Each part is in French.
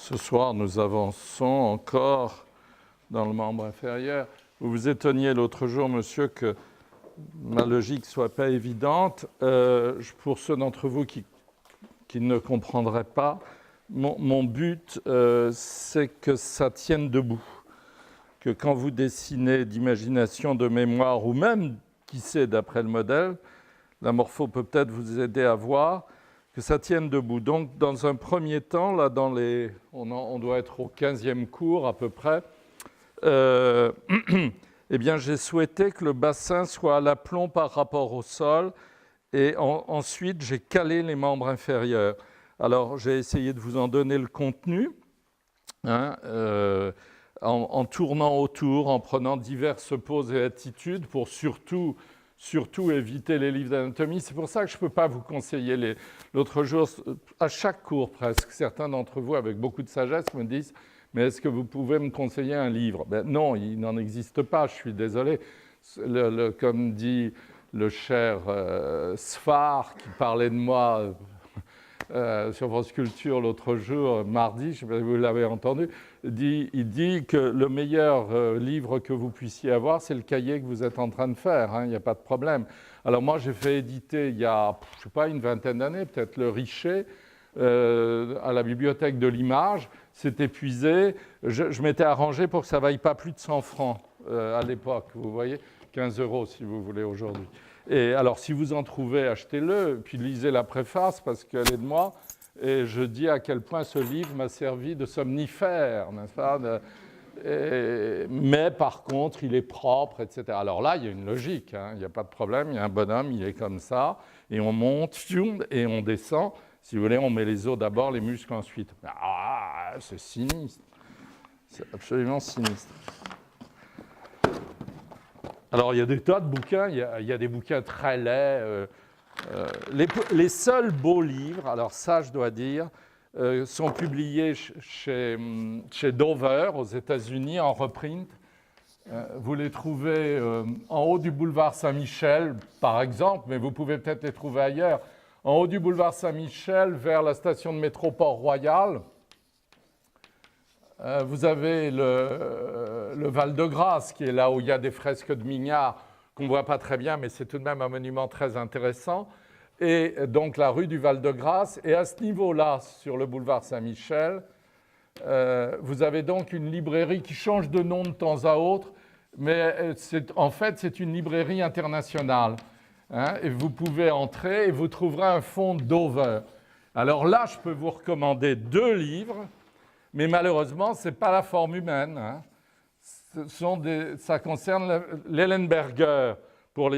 Ce soir, nous avançons encore dans le membre inférieur. Vous vous étonniez l'autre jour, monsieur, que ma logique ne soit pas évidente. Pour ceux d'entre vous qui ne comprendraient pas, mon but, c'est que ça tienne debout. Que quand vous dessinez d'imagination, de mémoire, ou même, qui sait, d'après le modèle, la morpho peut peut-être vous aider à voir que ça tienne debout. Donc, dans un premier temps, là, on doit être au 15e cours à peu près, eh bien, j'ai souhaité que le bassin soit à l'aplomb par rapport au sol et ensuite, j'ai calé les membres inférieurs. Alors, j'ai essayé de vous en donner le contenu, hein, en tournant autour, en prenant diverses poses et attitudes pour surtout éviter les livres d'anatomie. C'est pour ça que je ne peux pas vous conseiller. L'autre jour, à chaque cours presque, certains d'entre vous, avec beaucoup de sagesse, me disent « Mais est-ce que vous pouvez me conseiller un livre ?» Non, il n'en existe pas, je suis désolé. Comme dit le cher Sfar, qui parlait de moi sur France Culture l'autre jour, mardi, je ne sais pas si vous l'avez entendu, il dit que le meilleur livre que vous puissiez avoir, c'est le cahier que vous êtes en train de faire, hein, il n'y a pas de problème. Alors moi, j'ai fait éditer il y a, je ne sais pas, une vingtaine d'années, peut-être le Richer, à la bibliothèque de l'Image, c'est épuisé. Je m'étais arrangé pour que ça ne vaille pas plus de 100 francs à l'époque, vous voyez, 15 € si vous voulez aujourd'hui. Et alors, si vous en trouvez, achetez-le, puis lisez la préface parce qu'elle est de moi. Et je dis à quel point ce livre m'a servi de somnifère, n'est-ce pas ? Mais par contre, il est propre, etc. Alors là, il y a une logique, hein, il n'y a pas de problème. Il y a un bonhomme, il est comme ça, et on monte, et on descend. Si vous voulez, on met les os d'abord, les muscles ensuite. Ah, c'est sinistre. C'est absolument sinistre. Alors, il y a des tas de bouquins, il y a des bouquins très laids. Les seuls beaux livres, alors ça, je dois dire, sont publiés chez Dover, aux États-Unis, en reprint. Vous les trouvez en haut du boulevard Saint-Michel, par exemple, mais vous pouvez peut-être les trouver ailleurs. En haut du boulevard Saint-Michel, vers la station de métro Port-Royal, vous avez le Val-de-Grâce, qui est là où il y a des fresques de Mignard qu'on ne voit pas très bien, mais c'est tout de même un monument très intéressant. Et donc la rue du Val-de-Grâce. Et à ce niveau-là, sur le boulevard Saint-Michel, vous avez donc une librairie qui change de nom de temps à autre, mais en fait, c'est une librairie internationale. Hein, et vous pouvez entrer et vous trouverez un fonds Dover. Alors là, je peux vous recommander 2 livres. Mais malheureusement, ce n'est pas la forme humaine. Hein. Ça concerne l'Ellenberger pour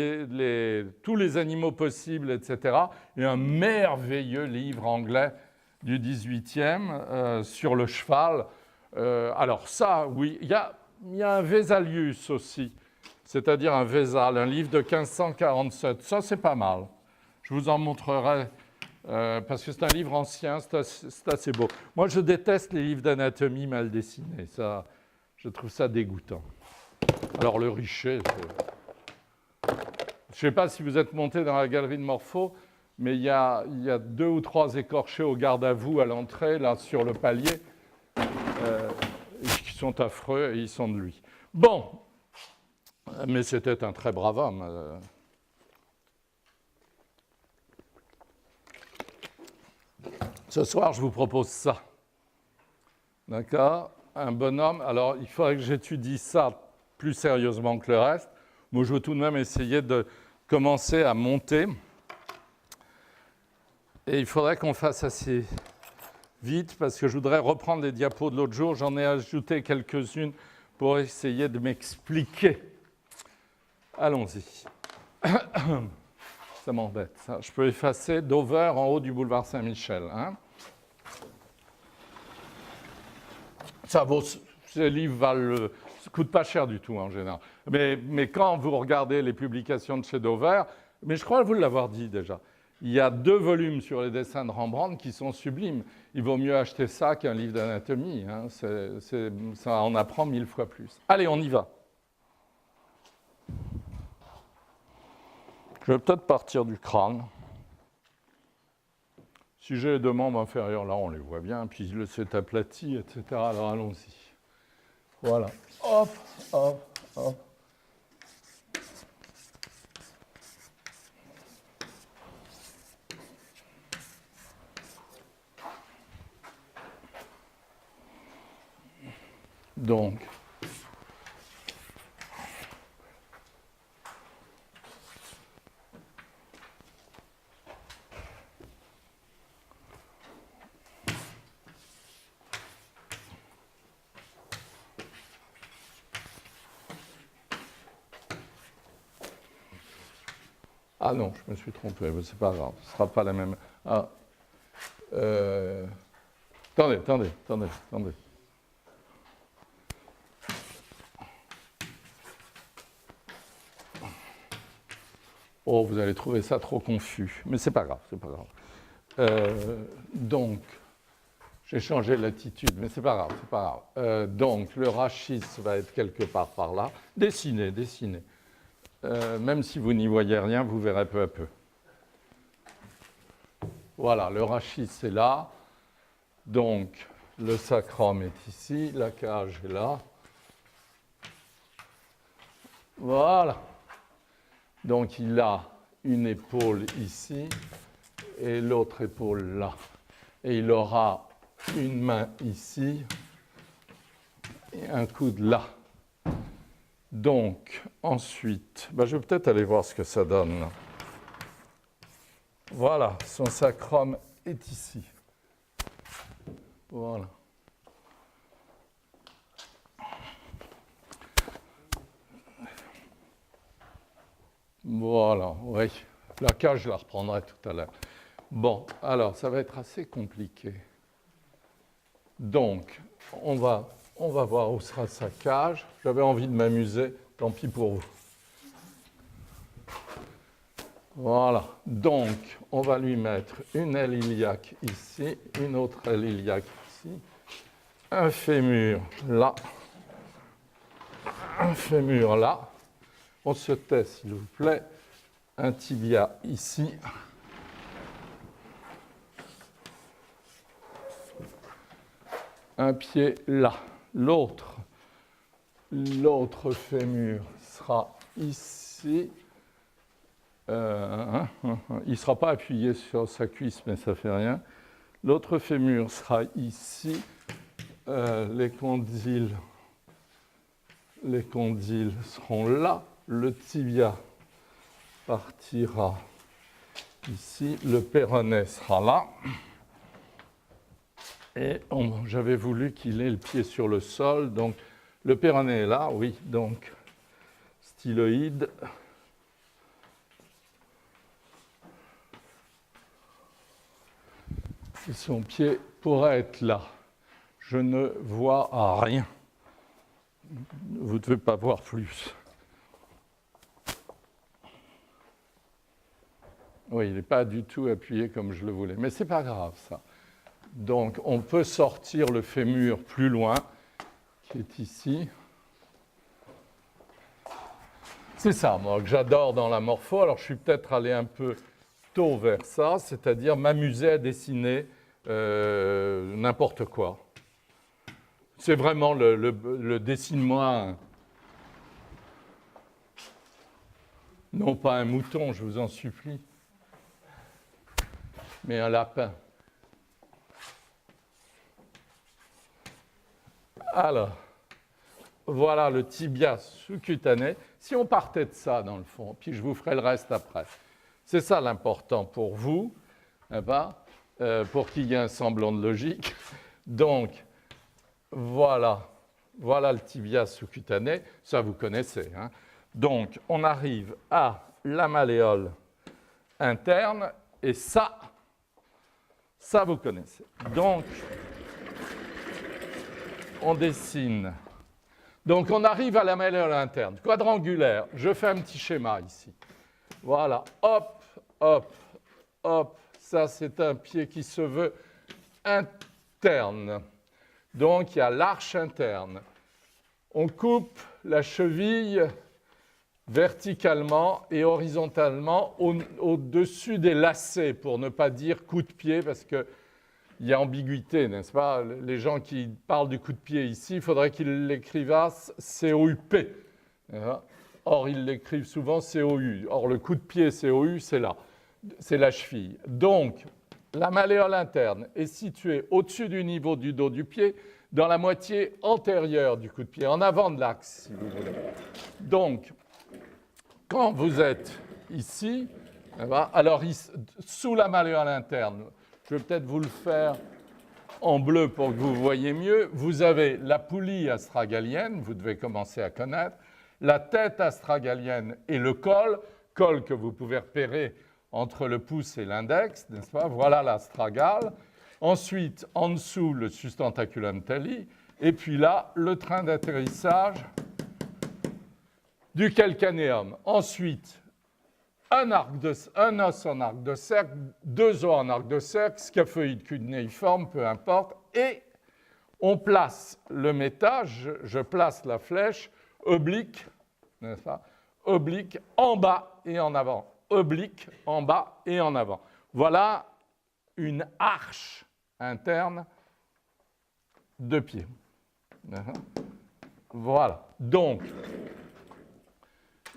tous les animaux possibles, etc. Et un merveilleux livre anglais du 18e sur le cheval. Alors ça, oui, il y a un Vesalius aussi, c'est-à-dire un Vesal, un livre de 1547. Ça, c'est pas mal. Je vous en montrerai. Parce que c'est un livre ancien, c'est assez beau. Moi, je déteste les livres d'anatomie mal dessinés. Ça, je trouve ça dégoûtant. Alors, le Richer, je ne sais pas si vous êtes monté dans la galerie de Morpho, mais il y a 2 ou 3 écorchés au garde à vous à l'entrée, là, sur le palier, qui sont affreux et ils sont de lui. Bon, mais c'était un très brave homme. Ce soir, je vous propose ça. D'accord ? Un bonhomme. Alors, il faudrait que j'étudie ça plus sérieusement que le reste. Moi, je veux tout de même essayer de commencer à monter. Et il faudrait qu'on fasse assez vite parce que je voudrais reprendre les diapos de l'autre jour. J'en ai ajouté quelques-unes pour essayer de m'expliquer. Allons-y. Ça m'embête, ça. Je peux effacer Dover en haut du boulevard Saint-Michel. Hein. Ça vaut, ces livres valent, ça coûte pas cher du tout en général. Mais quand vous regardez les publications de chez Dover, mais je crois vous l'avoir dit déjà, il y a 2 volumes sur les dessins de Rembrandt qui sont sublimes. Il vaut mieux acheter ça qu'un livre d'anatomie. Hein. Ça en apprend 1000 fois plus. Allez, on y va. Je vais peut-être partir du crâne. Si j'ai les deux membres inférieurs, là, on les voit bien, puis c'est aplati, etc. Alors, allons-y. Voilà. Hop, hop, hop. Donc, ah non, je me suis trompé, mais c'est pas grave, ce ne sera pas la même. Ah, attendez. Oh, vous allez trouver ça trop confus, mais c'est pas grave, c'est pas grave. Donc, j'ai changé de latitude, mais c'est pas grave, c'est pas grave. Donc, le rachis va être quelque part par là. Dessinez. Même si vous n'y voyez rien, vous verrez peu à peu. Voilà, le rachis est là. Donc, le sacrum est ici, la cage est là. Voilà. Donc, il a une épaule ici et l'autre épaule là. Et il aura une main ici et un coude là. Donc, ensuite, je vais peut-être aller voir ce que ça donne. Là. Voilà, son sacrum est ici. Voilà. Voilà, oui. La cage, je la reprendrai tout à l'heure. Bon, alors, ça va être assez compliqué. Donc, on va voir où sera sa cage. J'avais envie de m'amuser, tant pis pour vous. Voilà, donc on va lui mettre une aile iliaque ici, une autre aile iliaque ici, un fémur là, un fémur là. On se tait, s'il vous plaît, un tibia ici. Un pied là. L'autre fémur sera ici. Il ne sera pas appuyé sur sa cuisse, mais ça ne fait rien. L'autre fémur sera ici. Les condyles seront là. Le tibia partira ici. Le péroné sera là. Et j'avais voulu qu'il ait le pied sur le sol. Donc, le péroné est là, oui. Donc, styloïde. Et son pied pourrait être là. Je ne vois rien. Vous ne devez pas voir plus. Oui, il n'est pas du tout appuyé comme je le voulais. Mais ce n'est pas grave, ça. Donc, on peut sortir le fémur plus loin, qui est ici. C'est ça, moi, que j'adore dans la morpho. Alors, je suis peut-être allé un peu tôt vers ça, c'est-à-dire m'amuser à dessiner n'importe quoi. C'est vraiment le dessine-moi, non pas un mouton, je vous en supplie, mais un lapin. Alors, voilà le tibia sous-cutané. Si on partait de ça, dans le fond, puis je vous ferai le reste après. C'est ça l'important pour vous, pour qu'il y ait un semblant de logique. Donc, voilà le tibia sous-cutané. Ça, vous connaissez. Hein. Donc, on arrive à la malléole interne, et ça, vous connaissez. Donc, on dessine. Donc, on arrive à la malléole interne, quadrangulaire. Je fais un petit schéma ici. Voilà, hop, hop, hop. Ça, c'est un pied qui se veut interne. Donc, il y a l'arche interne. On coupe la cheville verticalement et horizontalement au-dessus des lacets, pour ne pas dire coup de pied, parce qu'il y a ambiguïté, n'est-ce pas? Les gens qui parlent du coup de pied ici, il faudrait qu'ils l'écrivassent C-O-U-P. Or, ils l'écrivent souvent C-O-U. Or, le coup de pied C-O-U, c'est là. C'est la cheville. Donc, la malléole interne est située au-dessus du niveau du dos du pied, dans la moitié antérieure du coup de pied, en avant de l'axe, si vous voulez. Donc, quand vous êtes ici, alors sous la malléole interne, je vais peut-être vous le faire en bleu pour que vous voyez mieux, vous avez la poulie astragalienne, vous devez commencer à connaître, la tête astragalienne et le col que vous pouvez repérer entre le pouce et l'index, n'est-ce pas? Voilà l'astragale. Ensuite, en dessous, le sustentaculum thalli. Et puis là, le train d'atterrissage du calcanéum. Ensuite, un os en arc de cercle, deux os en arc de cercle, scaphoïde cunéiforme, peu importe. Et on place le méta, je place la flèche oblique, n'est-ce pas? Oblique en bas et en avant. Oblique en bas et en avant. Voilà une arche interne de pied. Voilà. Donc,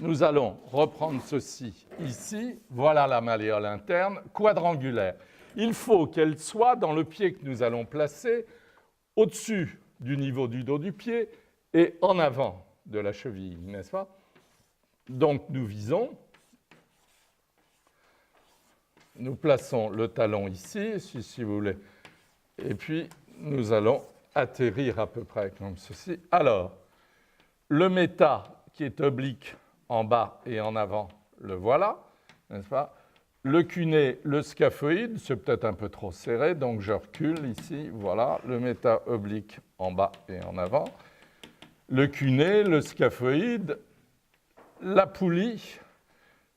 nous allons reprendre ceci ici. Voilà la malléole interne quadrangulaire. Il faut qu'elle soit dans le pied que nous allons placer au-dessus du niveau du dos du pied et en avant de la cheville, n'est-ce pas? Donc, nous visons. Nous plaçons le talon ici, si vous voulez, et puis nous allons atterrir à peu près comme ceci. Alors, le méta qui est oblique en bas et en avant, le voilà, n'est-ce pas? Le cuné, le scaphoïde, c'est peut-être un peu trop serré, donc je recule ici, voilà, le méta oblique en bas et en avant. Le cuné, le scaphoïde, la poulie,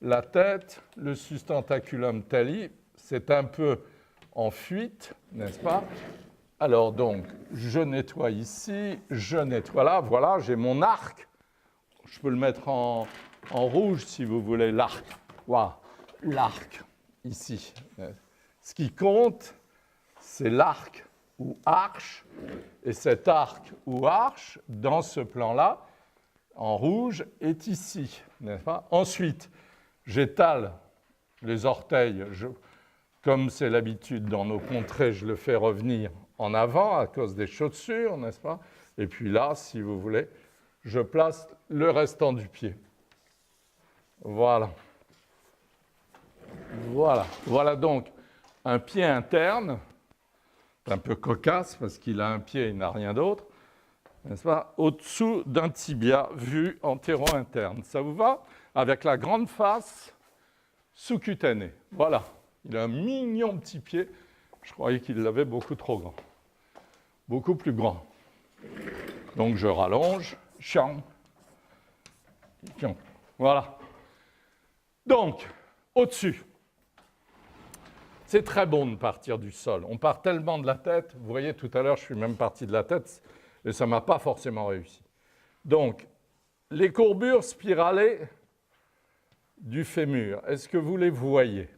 la tête, le sustentaculum thalli, c'est un peu en fuite, n'est-ce pas? Alors donc, je nettoie ici, je nettoie là, voilà, j'ai mon arc. Je peux le mettre en rouge si vous voulez, l'arc. Voilà, l'arc, ici. Ce qui compte, c'est l'arc ou arche, et cet arc ou arche, dans ce plan-là, en rouge, est ici, n'est-ce pas? Ensuite, j'étale les orteils, comme c'est l'habitude dans nos contrées, je le fais revenir en avant à cause des chaussures, n'est-ce pas? Et puis là, si vous voulez, je place le restant du pied. Voilà. Voilà. Voilà donc un pied interne, un peu cocasse parce qu'il a un pied et il n'a rien d'autre, n'est-ce pas? Au-dessous d'un tibia vu antéro-interne. Ça vous va? Avec la grande face sous-cutanée. Voilà. Il a un mignon petit pied. Je croyais qu'il l'avait beaucoup trop grand. Beaucoup plus grand. Donc je rallonge. Chiang. Voilà. Donc, au-dessus. C'est très bon de partir du sol. On part tellement de la tête. Vous voyez, tout à l'heure, je suis même parti de la tête et ça ne m'a pas forcément réussi. Donc, les courbures spiralées du fémur, est-ce que vous les voyez?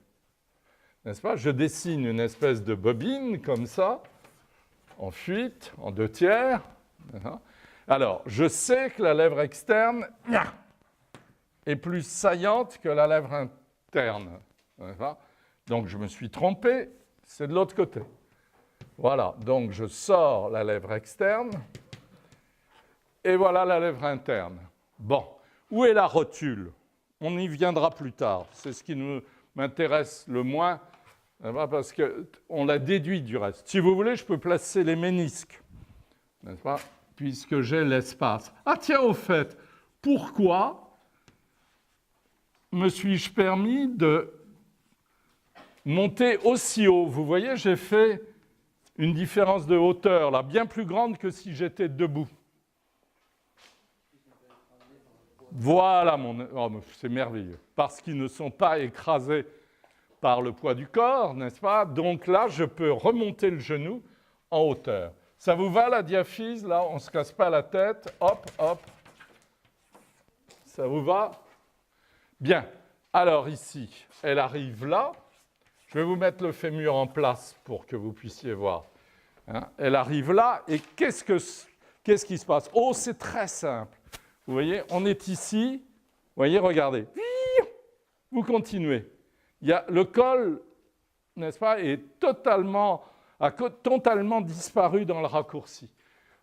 N'est-ce pas? Je dessine une espèce de bobine comme ça, en fuite, en 2/3. Alors, je sais que la lèvre externe est plus saillante que la lèvre interne. Donc, je me suis trompé, c'est de l'autre côté. Voilà, donc je sors la lèvre externe, et voilà la lèvre interne. Bon, où est la rotule? On y viendra plus tard. C'est ce qui m'intéresse le moins, parce qu'on l'a déduit du reste. Si vous voulez, je peux placer les ménisques, n'est-ce pas? Puisque j'ai l'espace. Ah tiens, au fait, pourquoi me suis-je permis de monter aussi haut? Vous voyez, j'ai fait une différence de hauteur, là, bien plus grande que si j'étais debout. Voilà, c'est merveilleux. Parce qu'ils ne sont pas écrasés par le poids du corps, n'est-ce pas? Donc là, je peux remonter le genou en hauteur. Ça vous va, la diaphyse? Là, on ne se casse pas la tête. Hop, hop. Ça vous va? Bien. Alors ici, elle arrive là. Je vais vous mettre le fémur en place pour que vous puissiez voir. Hein, elle arrive là, et qu'est-ce qui se passe? Oh, c'est très simple. Vous voyez, on est ici. Vous voyez, regardez. Vous continuez. Le col, n'est-ce pas, a totalement disparu dans le raccourci.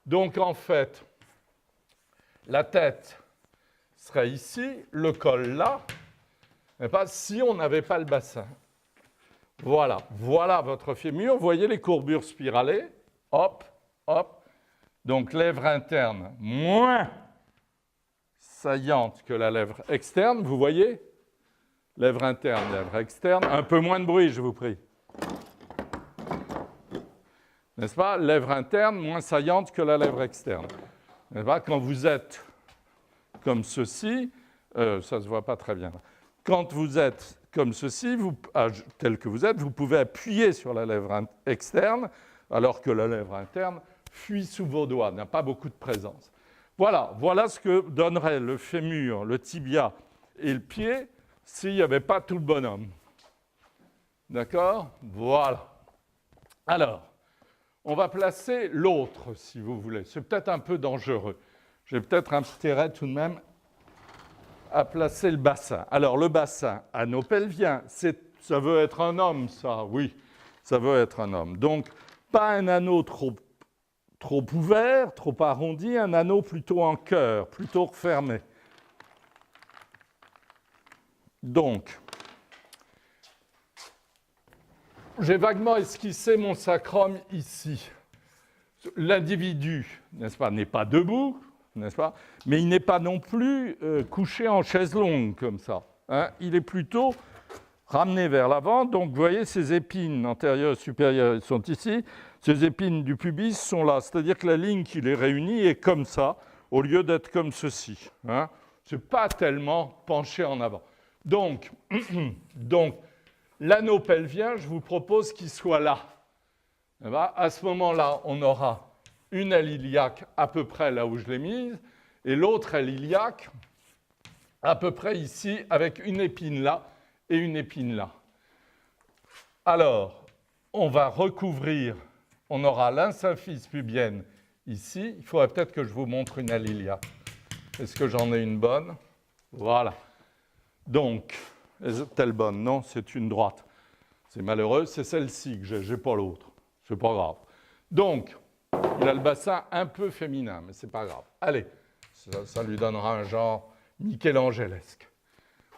Donc, en fait, la tête serait ici, le col là, n'est-ce pas, si on n'avait pas le bassin. Voilà votre fémur. Vous voyez les courbures spiralées. Hop, hop. Donc, lèvre interne moins saillante que la lèvre externe. Vous voyez? Lèvre interne, lèvre externe. Un peu moins de bruit, je vous prie. N'est-ce pas? Lèvre interne moins saillante que la lèvre externe. N'est-ce pas? Quand vous êtes comme ceci, ça ne se voit pas très bien. Quand vous êtes comme ceci, tel que vous êtes, vous pouvez appuyer sur la lèvre externe, alors que la lèvre interne fuit sous vos doigts, n'a pas beaucoup de présence. Voilà ce que donnerait le fémur, le tibia et le pied s'il n'y avait pas tout le bonhomme. D'accord? Voilà. Alors, on va placer l'autre, si vous voulez. C'est peut-être un peu dangereux. J'ai peut-être intérêt tout de même à placer le bassin. Alors, le bassin anopelvien, ça veut être un homme, ça, oui, ça veut être un homme. Donc, pas un anneau trop ouvert, trop arrondi, un anneau plutôt en cœur, plutôt refermé. Donc, j'ai vaguement esquissé mon sacrum ici. L'individu, n'est-ce pas, n'est pas debout, n'est-ce pas? Mais il n'est pas non plus couché en chaise longue comme ça. Hein? Il est plutôt ramené vers l'avant. Donc, vous voyez, ces épines antérieures et supérieures sont ici. Ces épines du pubis sont là. C'est-à-dire que la ligne qui les réunit est comme ça, au lieu d'être comme ceci. Hein? Ce n'est pas tellement penché en avant. Donc l'anneau pelvien, je vous propose qu'il soit là. À ce moment-là, on aura une aile iliaque à peu près là où je l'ai mise, et l'autre aile iliaque à peu près ici, avec une épine là et une épine là. Alors, on va recouvrir, on aura l'insymphyse pubienne ici. Il faudrait peut-être que je vous montre une aile iliaque. Est-ce que j'en ai une bonne? Voilà. Donc, est-elle bonne? Non, c'est une droite. C'est malheureux, c'est celle-ci que j'ai pas l'autre. C'est pas grave. Donc, il a le bassin un peu féminin, mais c'est pas grave. Allez, ça lui donnera un genre michelangelesque.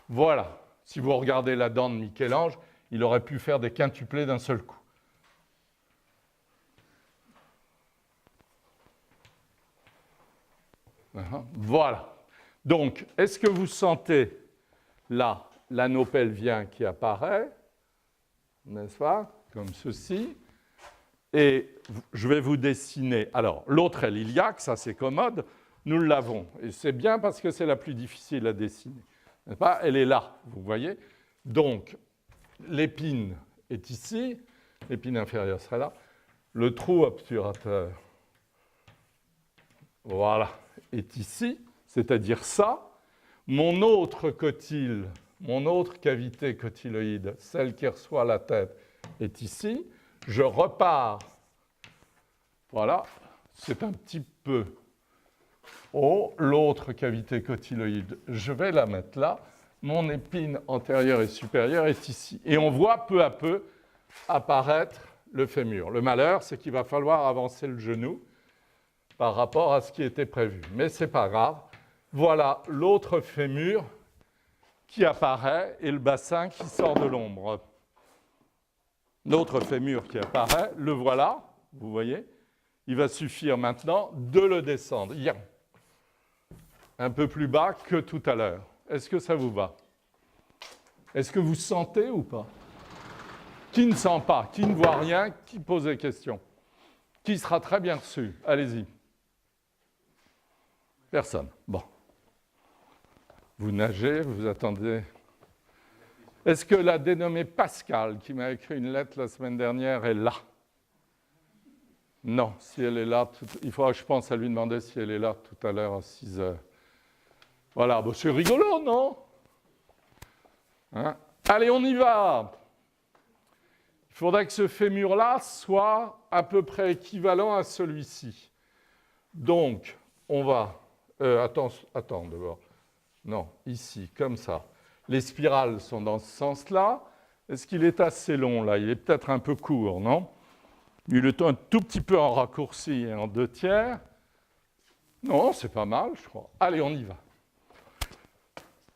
Voilà. Si vous regardez la dent de Michel-Ange, il aurait pu faire des quintuplés d'un seul coup. Voilà. Donc, est-ce que vous sentez là l'anneau pelvien qui apparaît, n'est-ce pas, comme ceci? Et je vais vous dessiner. Alors, l'autre aile iliaque, ça c'est commode, nous l'avons. Et c'est bien parce que c'est la plus difficile à dessiner. N'est-ce pas? Elle est là, vous voyez. Donc, l'épine est ici, l'épine inférieure serait là. Le trou obturateur, voilà, est ici, c'est-à-dire ça. Mon autre cotyle, mon autre cavité cotyloïde, celle qui reçoit la tête, est ici. Je repars, voilà, c'est un petit peu haut. L'autre cavité cotyloïde, je vais la mettre là. Mon épine antérieure et supérieure est ici. Et on voit peu à peu apparaître le fémur. Le malheur, c'est qu'il va falloir avancer le genou par rapport à ce qui était prévu. Mais ce n'est pas grave. Voilà l'autre fémur qui apparaît et le bassin qui sort de l'ombre. L'autre fémur qui apparaît, le voilà, vous voyez. Il va suffire maintenant de le descendre. Un peu plus bas que tout à l'heure. Est-ce que ça vous va? Est-ce que vous sentez ou pas? Qui ne sent pas? Qui ne voit rien? Qui pose des questions? Qui sera très bien reçu? Allez-y. Personne. Bon. Vous nagez, vous attendez. Est-ce que la dénommée Pascal, qui m'a écrit une lettre la semaine dernière, est là? Non, si elle est là, il faudra que je pense à lui demander si elle est là tout à l'heure à 6 heures. Voilà, bon, c'est rigolo, non? Hein? Allez, on y va. Il faudrait que ce fémur-là soit à peu près équivalent à celui-ci. Donc, on va... attends d'abord. Non, ici, comme ça. Les spirales sont dans ce sens-là. Est-ce qu'il est assez long, là? Il est peut-être un peu court, non? Il est un tout petit peu en raccourci et en 2/3. Non, c'est pas mal, je crois. Allez, on y va.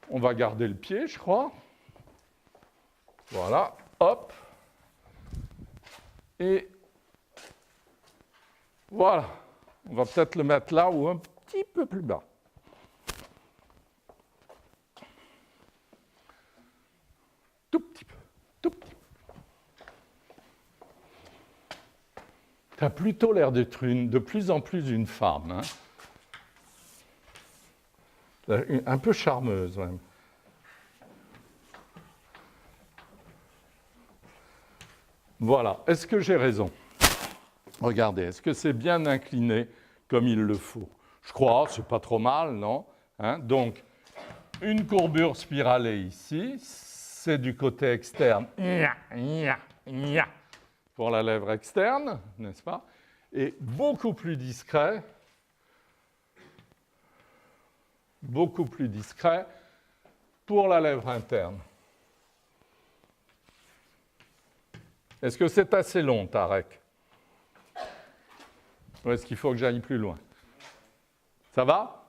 On va garder le pied, je crois. Voilà, hop. Et voilà. On va peut-être le mettre là ou un petit peu plus bas. Tout petit peu, tout petit peu. Tu as plutôt l'air d'être de plus en plus une femme. Hein? Un peu charmeuse, même. Voilà. Est-ce que j'ai raison? Regardez, est-ce que c'est bien incliné comme il le faut? Je crois, c'est pas trop mal, non? Hein? Donc, une courbure spiralée ici, c'est du côté externe pour la lèvre externe, n'est-ce pas? Et beaucoup plus discret pour la lèvre interne. Est-ce que c'est assez long, Tarek? Ou est-ce qu'il faut que j'aille plus loin? Ça va?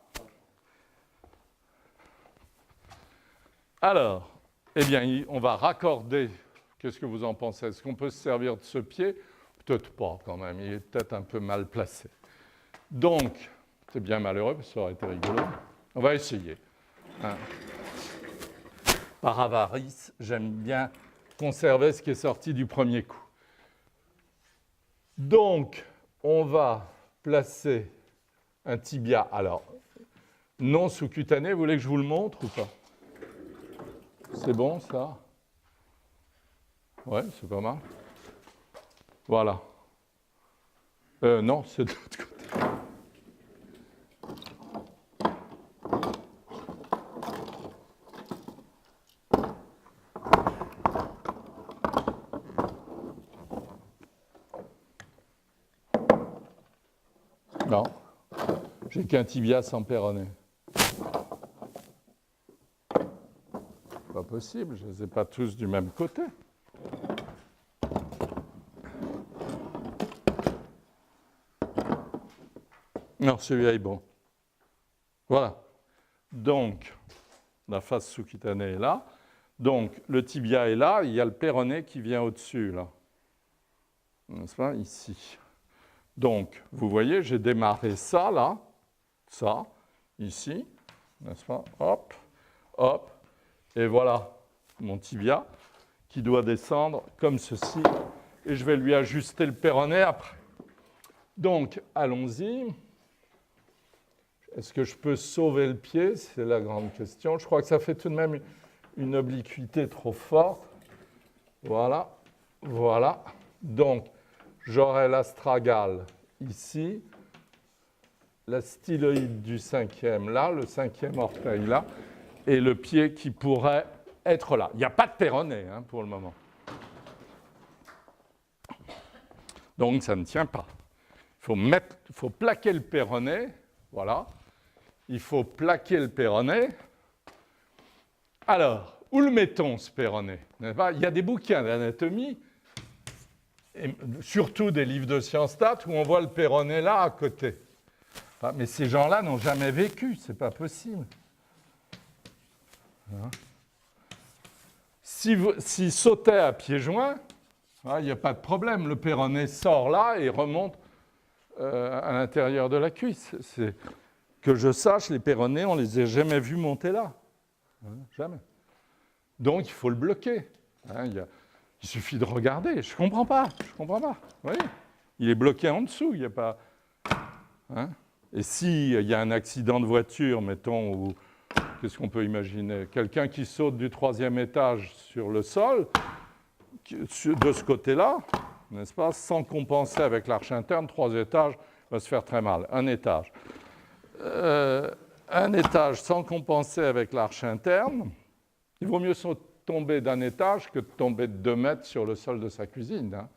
Alors, eh bien, on va raccorder. Qu'est-ce que vous en pensez? Est-ce qu'on peut se servir de ce pied? Peut-être pas, quand même. Il est peut-être un peu mal placé. Donc, c'est bien malheureux, parce que ça aurait été rigolo. On va essayer. Hein. Par avarice, j'aime bien conserver ce qui est sorti du premier coup. Donc, on va placer un tibia. Alors, non sous-cutané, vous voulez que je vous le montre ou pas? C'est bon, ça? Ouais, c'est pas mal. Voilà. Non, c'est de l'autre côté. Non, j'ai qu'un tibia sans péroné. Pas possible, je ne les ai pas tous du même côté. Non, celui-là est bon. Voilà. Donc, la face sous-cutanée est là. Donc, le tibia est là, il y a le péroné qui vient au-dessus, là. N'est-ce pas? Ici. Donc, vous voyez, j'ai démarré ça, là, ça, ici, n'est-ce pas? Hop, hop, et voilà mon tibia qui doit descendre comme ceci, et je vais lui ajuster le péroné après. Donc, allons-y. Est-ce que je peux sauver le pied? C'est la grande question. Je crois que ça fait tout de même une obliquité trop forte. Voilà, voilà. Donc, j'aurai l'astragale ici, la styloïde du 5e là, le 5e orteil là, et le pied qui pourrait être là. Il n'y a pas de péroné hein, pour le moment. Donc, ça ne tient pas. Il faut plaquer le péroné, voilà. Il faut plaquer le péroné. Alors, où le mettons, ce péroné? Il y a des bouquins d'anatomie, et surtout des livres de sciences stat, où on voit le péroné là, à côté. Enfin, mais ces gens-là n'ont jamais vécu, c'est pas possible. Hein? S'ils sautaient à pieds joints, il n'y a pas de problème. Le péroné sort là et remonte à l'intérieur de la cuisse. Que je sache, les péronés, on ne les a jamais vus monter là. Hein, jamais. Donc, il faut le bloquer. Hein, il suffit de regarder. Je ne comprends pas. Vous voyez, il est bloqué en dessous. Il n'y a pas... Hein? Et s'il y a un accident de voiture, mettons, ou qu'est-ce qu'on peut imaginer? Quelqu'un qui saute du 3e étage sur le sol, de ce côté-là, n'est-ce pas, sans compenser avec l'arche interne, 3 étages, va se faire très mal. Un étage sans compenser avec l'arche interne, il vaut mieux tomber d'un étage que de tomber de 2 mètres sur le sol de sa cuisine. Hein.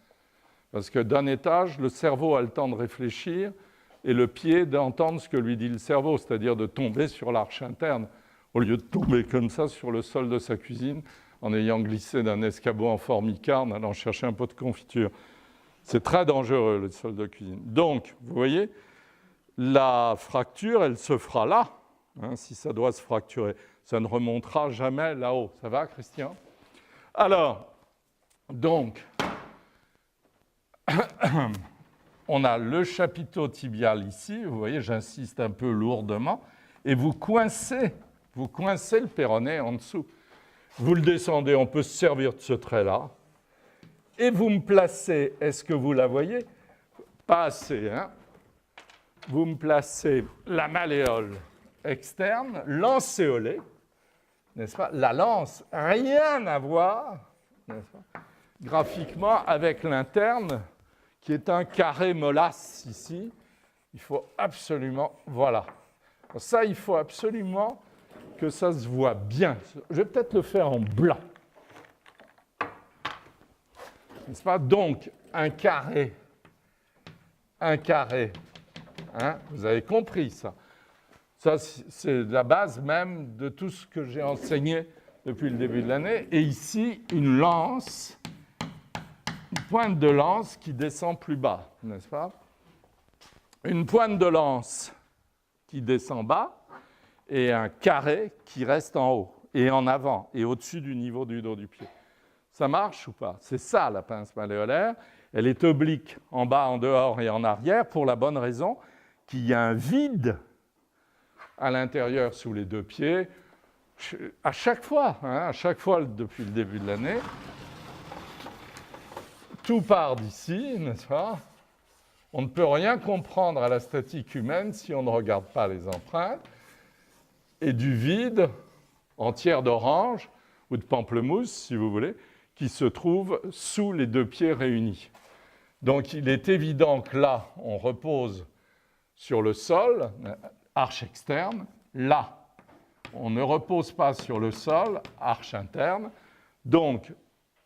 Parce que d'un étage, le cerveau a le temps de réfléchir et le pied d'entendre ce que lui dit le cerveau, c'est-à-dire de tomber sur l'arche interne, au lieu de tomber comme ça sur le sol de sa cuisine en ayant glissé d'un escabeau en formica en allant chercher un pot de confiture. C'est très dangereux, le sol de cuisine. Donc, vous voyez, la fracture, elle se fera là, hein, si ça doit se fracturer. Ça ne remontera jamais là-haut. Ça va, Christian? Alors, donc, on a le chapiteau tibial ici. Vous voyez, j'insiste un peu lourdement. Et vous coincez le péroné en dessous. Vous le descendez, on peut se servir de ce trait-là. Et vous me placez, est-ce que vous la voyez? Pas assez, hein? Vous me placez la malléole externe, lancéolée, n'est-ce pas? La lance, rien à voir, n'est-ce pas? Graphiquement, avec l'interne, qui est un carré molasse ici. Il faut absolument, voilà. Ça, il faut absolument que ça se voit bien. Je vais peut-être le faire en blanc. N'est-ce pas? Donc, un carré, hein, vous avez compris ça. Ça, c'est la base même de tout ce que j'ai enseigné depuis le début de l'année. Et ici, une lance, une pointe de lance qui descend plus bas, n'est-ce pas? Une pointe de lance qui descend bas et un carré qui reste en haut et en avant et au-dessus du niveau du dos du pied. Ça marche ou pas? C'est ça la pince malléolaire. Elle est oblique en bas, en dehors et en arrière pour la bonne raison qu'il y a un vide à l'intérieur sous les 2 pieds. À chaque fois depuis le début de l'année, tout part d'ici, n'est-ce pas? On ne peut rien comprendre à la statique humaine si on ne regarde pas les empreintes. Et du vide, en tiers d'orange ou de pamplemousse, si vous voulez, qui se trouve sous les 2 pieds réunis. Donc il est évident que là, on repose sur le sol, arche externe. Là, on ne repose pas sur le sol, arche interne. Donc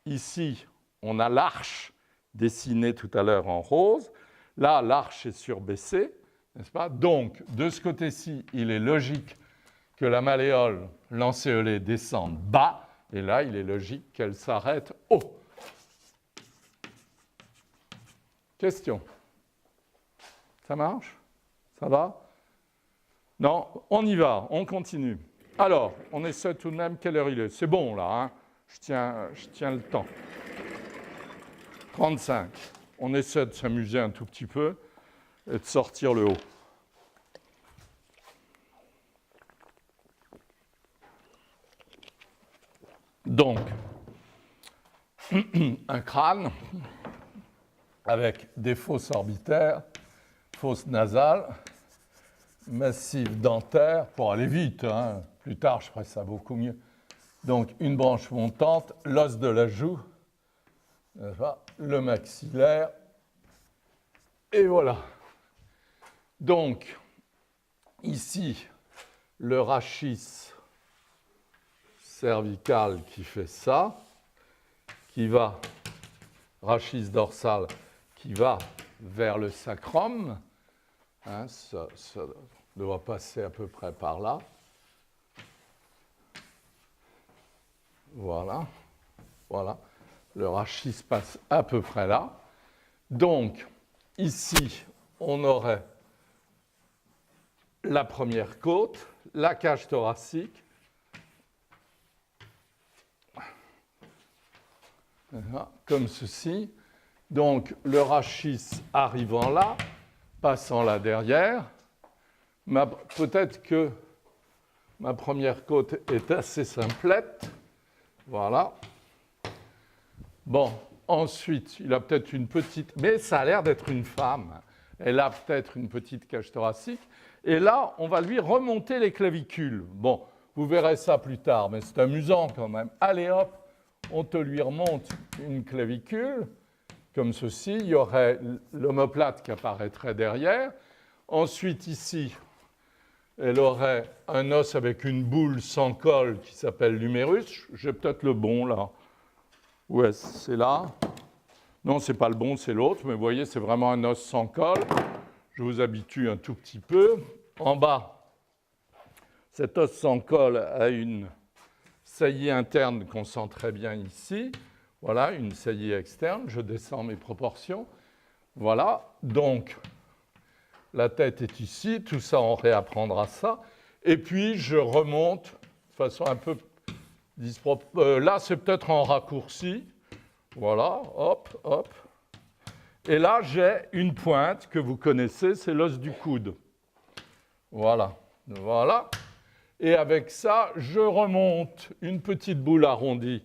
ici, on a l'arche dessinée tout à l'heure en rose. Là, l'arche est surbaissée, n'est-ce pas? Donc, de ce côté-ci, il est logique que la malléole lancéolée descende bas, et là, il est logique qu'elle s'arrête haut. Question? Ça marche? Ça va? Non? On y va, on continue. Alors, on essaie tout de même, quelle heure il est? C'est bon, là, hein? Je tiens le temps. 35. On essaie de s'amuser un tout petit peu et de sortir le haut. Donc, un crâne avec des fosses orbitaires, fosses nasales, massif dentaire, pour aller vite, hein. Plus tard je ferai ça beaucoup mieux. Donc une branche montante, l'os de la joue, le maxillaire, et voilà. Donc ici, le rachis cervical qui fait ça, qui va, rachis dorsal, qui va vers le sacrum, hein, ça doit passer à peu près par là. Voilà, voilà. Le rachis passe à peu près là. Donc, ici, on aurait la première côte, la cage thoracique, comme ceci. Donc, le rachis arrivant là, passant là derrière. Peut-être que ma première côte est assez simplette. Voilà. Bon, ensuite, il a peut-être une petite... Mais ça a l'air d'être une femme. Elle a peut-être une petite cage thoracique. Et là, on va lui remonter les clavicules. Bon, vous verrez ça plus tard, mais c'est amusant quand même. Allez hop, on te lui remonte une clavicule, comme ceci. Il y aurait l'omoplate qui apparaîtrait derrière. Ensuite, ici, elle aurait un os avec une boule sans colle qui s'appelle l'humérus. J'ai peut-être le bon là. Ouais, c'est là. Non, ce n'est pas le bon, c'est l'autre. Mais vous voyez, c'est vraiment un os sans colle. Je vous habitue un tout petit peu. En bas, cet os sans colle a une saillie interne qu'on sent très bien ici. Voilà, une saillie externe. Je descends mes proportions. Voilà. Donc, la tête est ici. Tout ça, on réapprendra ça. Et puis, je remonte de façon un peu disproportionnée. Là, c'est peut-être en raccourci. Voilà, hop, hop. Et là, j'ai une pointe que vous connaissez, c'est l'os du coude. Voilà, voilà. Et avec ça, je remonte une petite boule arrondie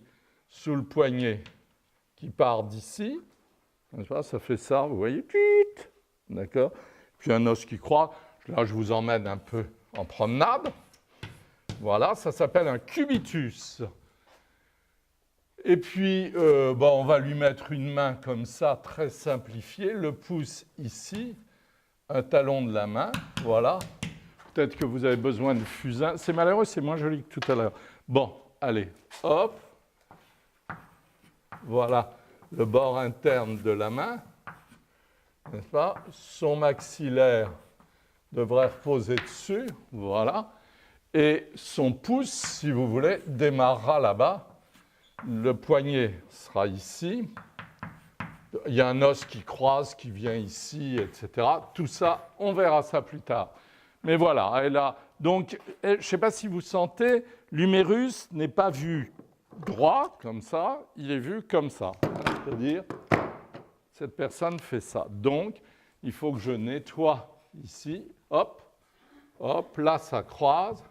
sous le poignet qui part d'ici. Ça fait ça, vous voyez. D'accord. Puis un os qui croît. Là, je vous emmène un peu en promenade. Voilà, ça s'appelle un cubitus. Et puis, on va lui mettre une main comme ça, très simplifiée, le pouce ici, un talon de la main, voilà. Peut-être que vous avez besoin de fusain. C'est malheureux, c'est moins joli que tout à l'heure. Bon, allez, hop. Voilà le bord interne de la main, n'est-ce pas? Son maxillaire devrait reposer dessus, voilà. Et son pouce, si vous voulez, démarrera là-bas. Le poignet sera ici. Il y a un os qui croise, qui vient ici, etc. Tout ça, on verra ça plus tard. Mais voilà, elle a... Donc, je ne sais pas si vous sentez, l'humérus n'est pas vu droit, comme ça, il est vu comme ça. C'est-à-dire, cette personne fait ça. Donc, il faut que je nettoie ici. Hop, hop, là, ça croise.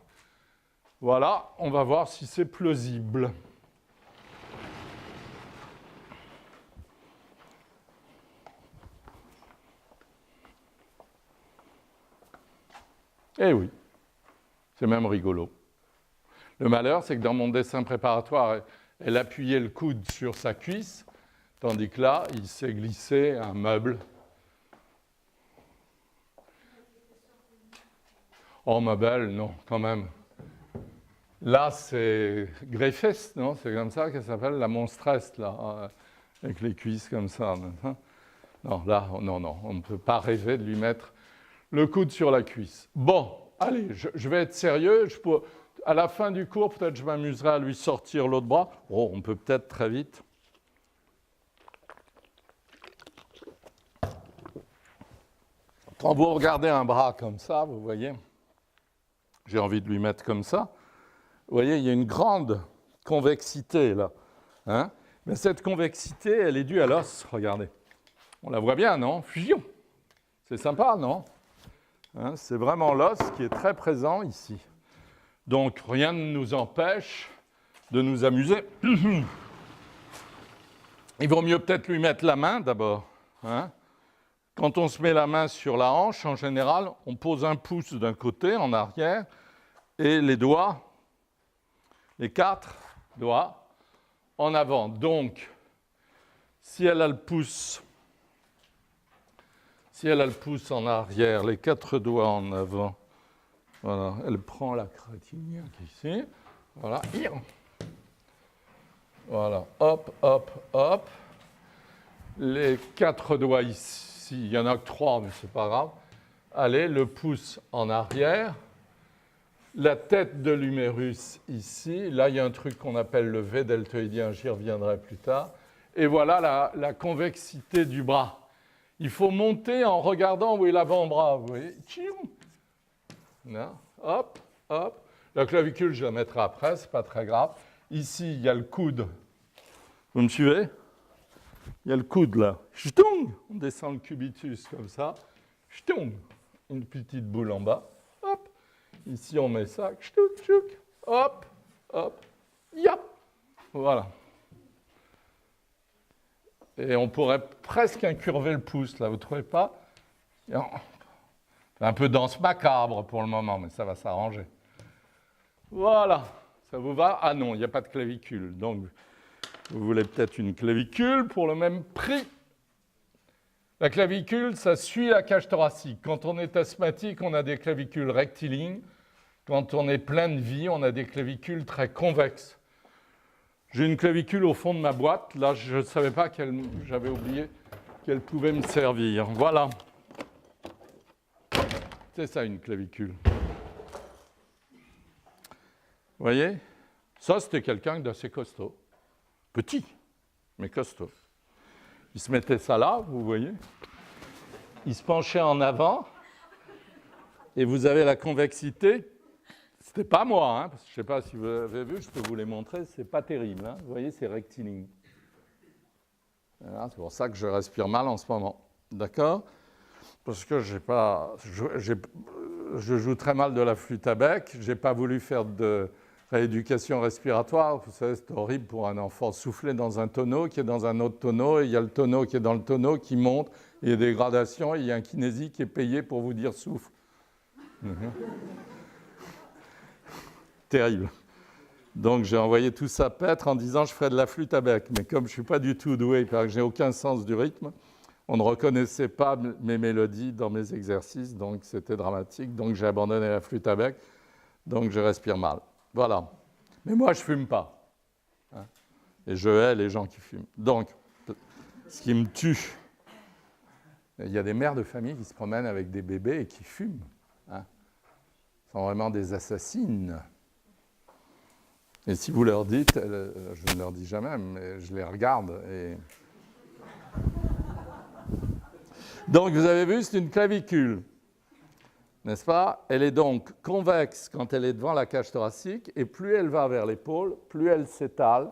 Voilà, on va voir si c'est plausible. Eh oui, c'est même rigolo. Le malheur, c'est que dans mon dessin préparatoire, elle appuyait le coude sur sa cuisse, tandis que là, il s'est glissé un meuble. Oh, ma belle, non, quand même. Là, c'est Griffiths, non? C'est comme ça qu'elle s'appelle, la monstresse, là, avec les cuisses comme ça. Non, là, non, on ne peut pas rêver de lui mettre le coude sur la cuisse. Bon, allez, je vais être sérieux. À la fin du cours, peut-être je m'amuserai à lui sortir l'autre bras. Oh, on peut peut-être très vite. Quand vous regardez un bras comme ça, vous voyez, j'ai envie de lui mettre comme ça. Vous voyez, il y a une grande convexité là. Hein? Mais cette convexité, elle est due à l'os. Regardez. On la voit bien, non? Fusion. C'est sympa, non? Hein, c'est vraiment l'os qui est très présent ici. Donc, rien ne nous empêche de nous amuser. Il vaut mieux peut-être lui mettre la main d'abord. Hein. Quand on se met la main sur la hanche, en général, on pose un pouce d'un côté, en arrière, et les doigts, les 4 doigts, en avant. Donc, si elle a le pouce en arrière, les 4 doigts en avant, voilà, elle prend la crétinière qui est ici. Voilà. Voilà. Hop, hop, hop. Les 4 doigts ici, il y en a que 3, mais c'est pas grave. Allez, le pouce en arrière. La tête de l'humérus ici. Là, il y a un truc qu'on appelle le V deltoïdien, j'y reviendrai plus tard. Et voilà la convexité du bras. Il faut monter en regardant où est l'avant-bras, vous voyez. Non. Hop, hop. La clavicule, je la mettrai après, c'est pas très grave. Ici, il y a le coude. Vous me suivez? Il y a le coude là. Ch'tung! On descend le cubitus comme ça. Ch'tung! Une petite boule en bas. Hop. Ici, on met ça. Ch'touk, ch'touk. Hop, hop. Yap. Voilà. Et on pourrait presque incurver le pouce, là, vous ne trouvez pas? Un peu danse macabre pour le moment, mais ça va s'arranger. Voilà, ça vous va? Ah non, il n'y a pas de clavicule. Donc, vous voulez peut-être une clavicule pour le même prix. La clavicule, ça suit la cage thoracique. Quand on est asthmatique, on a des clavicules rectilignes. Quand on est plein de vie, on a des clavicules très convexes. J'ai une clavicule au fond de ma boîte. Là, je ne savais pas j'avais oublié qu'elle pouvait me servir. Voilà. C'est ça, une clavicule. Vous voyez? Ça, c'était quelqu'un d'assez costaud. Petit, mais costaud. Il se mettait ça là, vous voyez. Il se penchait en avant. Et vous avez la convexité. C'était pas moi, hein, parce que je ne sais pas si vous avez vu, je peux vous les montrer, c'est pas terrible. Hein. Vous voyez, c'est rectiligne. Voilà, c'est pour ça que je respire mal en ce moment. D'accord? Parce que je joue très mal de la flûte à bec. Je n'ai pas voulu faire de rééducation respiratoire. Vous savez, c'est horrible pour un enfant. Souffler dans un tonneau qui est dans un autre tonneau. Et il y a le tonneau qui est dans le tonneau qui monte. Il y a des gradations. Et il y a un kinési qui est payé pour vous dire souffle. Terrible. Donc j'ai envoyé tout ça paître en disant je ferai de la flûte à bec. Mais comme je ne suis pas du tout doué, que je n'ai aucun sens du rythme, on ne reconnaissait pas mes mélodies dans mes exercices, donc c'était dramatique. Donc j'ai abandonné la flûte à bec, donc je respire mal. Voilà. Mais moi je ne fume pas. Hein. Et je hais les gens qui fument. Donc, ce qui me tue, il y a des mères de famille qui se promènent avec des bébés et qui fument. Hein. Ce sont vraiment des assassines. Et si vous leur dites, je ne leur dis jamais, mais je les regarde. Et... Donc, vous avez vu, c'est une clavicule, n'est-ce pas? Elle est donc convexe quand elle est devant la cage thoracique, et plus elle va vers l'épaule, plus elle s'étale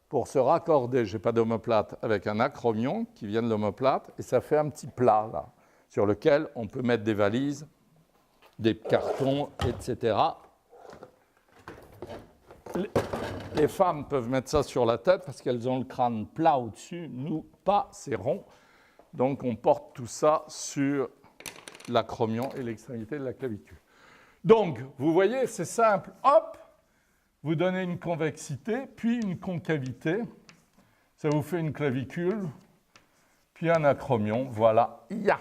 pour se raccorder, je n'ai pas d'omoplate, avec un acromion qui vient de l'omoplate, et ça fait un petit plat, là, sur lequel on peut mettre des valises, des cartons, etc., les femmes peuvent mettre ça sur la tête parce qu'elles ont le crâne plat au-dessus. Nous, pas, c'est rond. Donc, on porte tout ça sur l'acromion et l'extrémité de la clavicule. Donc, vous voyez, c'est simple. Hop, vous donnez une convexité, puis une concavité. Ça vous fait une clavicule, puis un acromion. Voilà. Ya.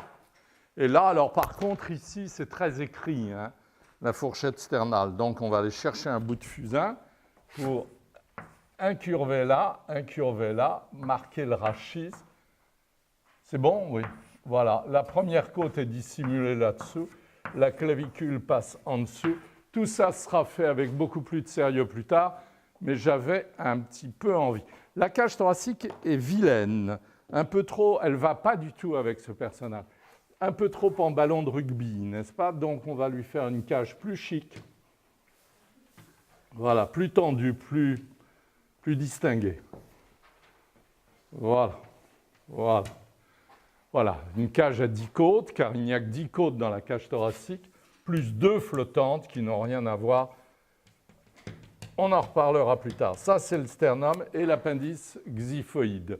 Et là, alors, par contre, ici, c'est très écrit, hein, la fourchette sternale. Donc, on va aller chercher un bout de fusain pour incurver là, marquer le rachis. C'est bon? Oui. Voilà. La première côte est dissimulée là-dessous. La clavicule passe en dessous. Tout ça sera fait avec beaucoup plus de sérieux plus tard, mais j'avais un petit peu envie. La cage thoracique est vilaine. Un peu trop, elle ne va pas du tout avec ce personnage. Un peu trop en ballon de rugby, n'est-ce pas? Donc, on va lui faire une cage plus chic. Voilà, plus tendue, plus distinguée. Voilà. Voilà, une cage à 10 côtes, car il n'y a que 10 côtes dans la cage thoracique, plus 2 flottantes qui n'ont rien à voir. On en reparlera plus tard. Ça, c'est le sternum et l'appendice xiphoïde.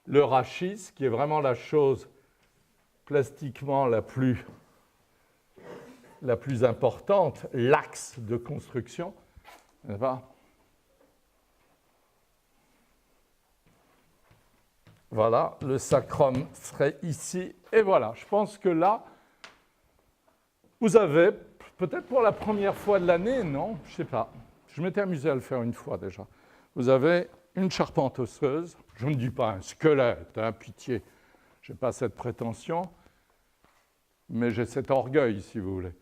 Le rachis, qui est vraiment la chose plastiquement la plus importante, l'axe de construction, n'est-ce pas? Voilà, le sacrum serait ici. Et voilà, je pense que là, vous avez, peut-être pour la première fois de l'année, non? Je ne sais pas. Je m'étais amusé à le faire une fois déjà. Vous avez une charpente osseuse. Je ne dis pas un squelette, hein, pitié. Je n'ai pas cette prétention. Mais j'ai cet orgueil, si vous voulez,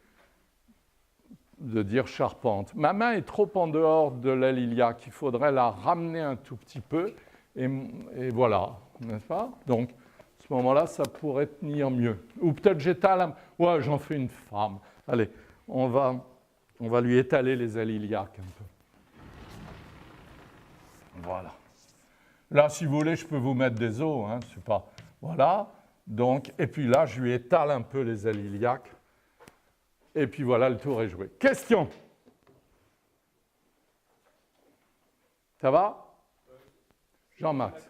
de dire charpente. Ma main est trop en dehors de l'aile iliaque. Il faudrait la ramener un tout petit peu. Et voilà, n'est-ce pas? Donc, à ce moment-là, ça pourrait tenir mieux. Ou peut-être j'étale... Ouais, j'en fais une femme. Allez, on va lui étaler les ailes iliaques un peu. Voilà. Là, si vous voulez, je peux vous mettre des os. Hein, c'est pas... Voilà. Donc, et puis là, je lui étale un peu les ailes iliaques. Et puis voilà, le tour est joué. Question? Ça va? Jean-Max.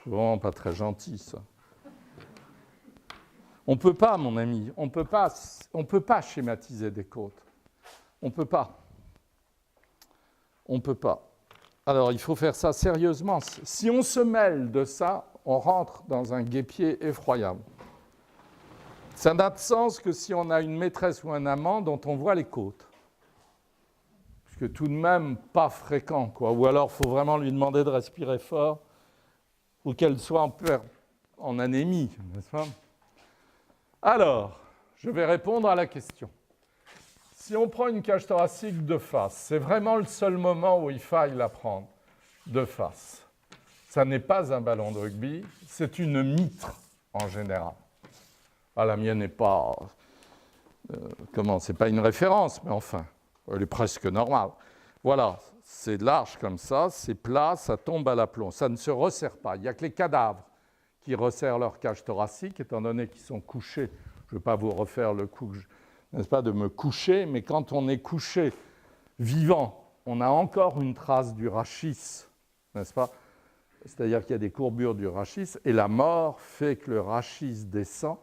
Bon, pas très gentil, ça. On ne peut pas, mon ami, on peut pas schématiser des côtes. On ne peut pas. Alors, il faut faire ça sérieusement. Si on se mêle de ça, on rentre dans un guêpier effroyable. Ça n'a de sens que si on a une maîtresse ou un amant dont on voit les côtes. Parce que tout de même, pas fréquent, quoi. Ou alors, il faut vraiment lui demander de respirer fort, ou qu'elle soit en anémie, n'est-ce pas? Alors, je vais répondre à la question. Si on prend une cage thoracique de face, c'est vraiment le seul moment où il faille la prendre de face. Ça n'est pas un ballon de rugby, c'est une mitre en général. Ah, la mienne n'est pas... c'est pas une référence, mais enfin, elle est presque normale. Voilà, c'est large comme ça, c'est plat, ça tombe à l'aplomb. Ça ne se resserre pas. Il n'y a que les cadavres qui resserrent leur cage thoracique, étant donné qu'ils sont couchés. Je ne vais pas vous refaire le coup, n'est-ce pas, de me coucher, mais quand on est couché vivant, on a encore une trace du rachis, n'est-ce pas? C'est-à-dire qu'il y a des courbures du rachis, et la mort fait que le rachis descend,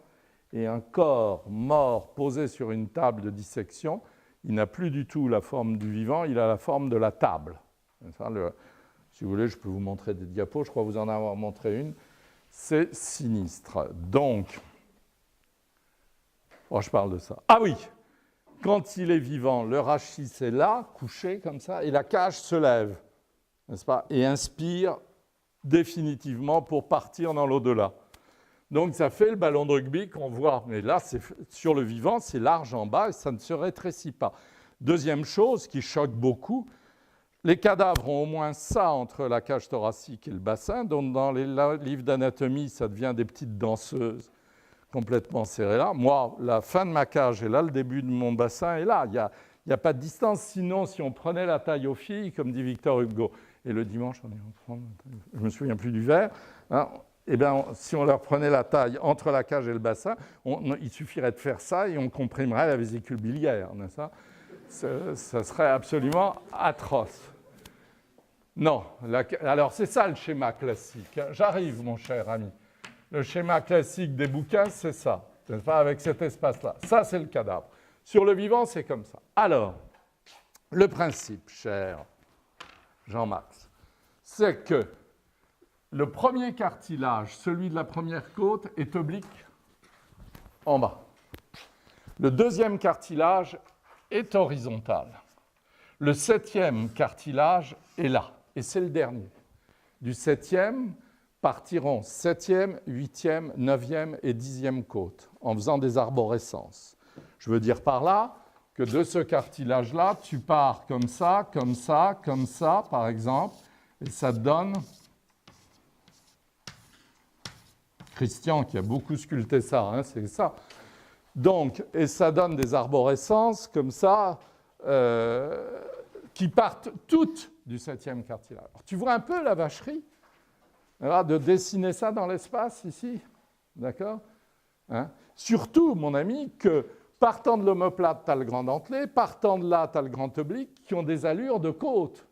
et un corps mort posé sur une table de dissection, il n'a plus du tout la forme du vivant, il a la forme de la table. Si vous voulez, je peux vous montrer des diapos, je crois vous en avoir montré une. C'est sinistre. Donc, je parle de ça. Ah oui, quand il est vivant, le rachis est là, couché comme ça, et la cage se lève, n'est-ce pas, et inspire définitivement pour partir dans l'au-delà. Donc ça fait le ballon de rugby qu'on voit, mais là, sur le vivant, c'est large en bas et ça ne se rétrécit pas. Deuxième chose qui choque beaucoup, les cadavres ont au moins ça entre la cage thoracique et le bassin, donc dans les livres d'anatomie, ça devient des petites danseuses complètement serrées là. Moi, la fin de ma cage est là, le début de mon bassin est là. Il n'y a pas de distance, sinon si on prenait la taille aux filles, comme dit Victor Hugo, et le dimanche, je ne me souviens plus du vers, hein, eh bien, si on leur prenait la taille entre la cage et le bassin, il suffirait de faire ça et on comprimerait la vésicule biliaire, n'est-ce pas? Ça serait absolument atroce. Non, alors c'est ça le schéma classique. J'arrive, mon cher ami. Le schéma classique des bouquins, c'est ça, n'est-ce pas, avec cet espace-là. Ça, c'est le cadavre. Sur le vivant, c'est comme ça. Alors, le principe, cher Jean-Max, c'est que le premier cartilage, celui de la première côte, est oblique en bas. Le deuxième cartilage est horizontal. Le septième cartilage est là, et c'est le dernier. Du septième partiront septième, huitième, neuvième et dixième côte, en faisant des arborescences. Je veux dire par là que de ce cartilage-là, tu pars comme ça, comme ça, comme ça, par exemple, et ça te donne... Christian, qui a beaucoup sculpté ça, hein, c'est ça. Donc, et ça donne des arborescences comme ça, qui partent toutes du septième cartilage. Alors, tu vois un peu la vacherie, alors, de dessiner ça dans l'espace ici, d'accord, hein? Surtout, mon ami, que partant de l'omoplate, tu as le grand dentelé, partant de là, tu as le grand oblique, qui ont des allures de côte.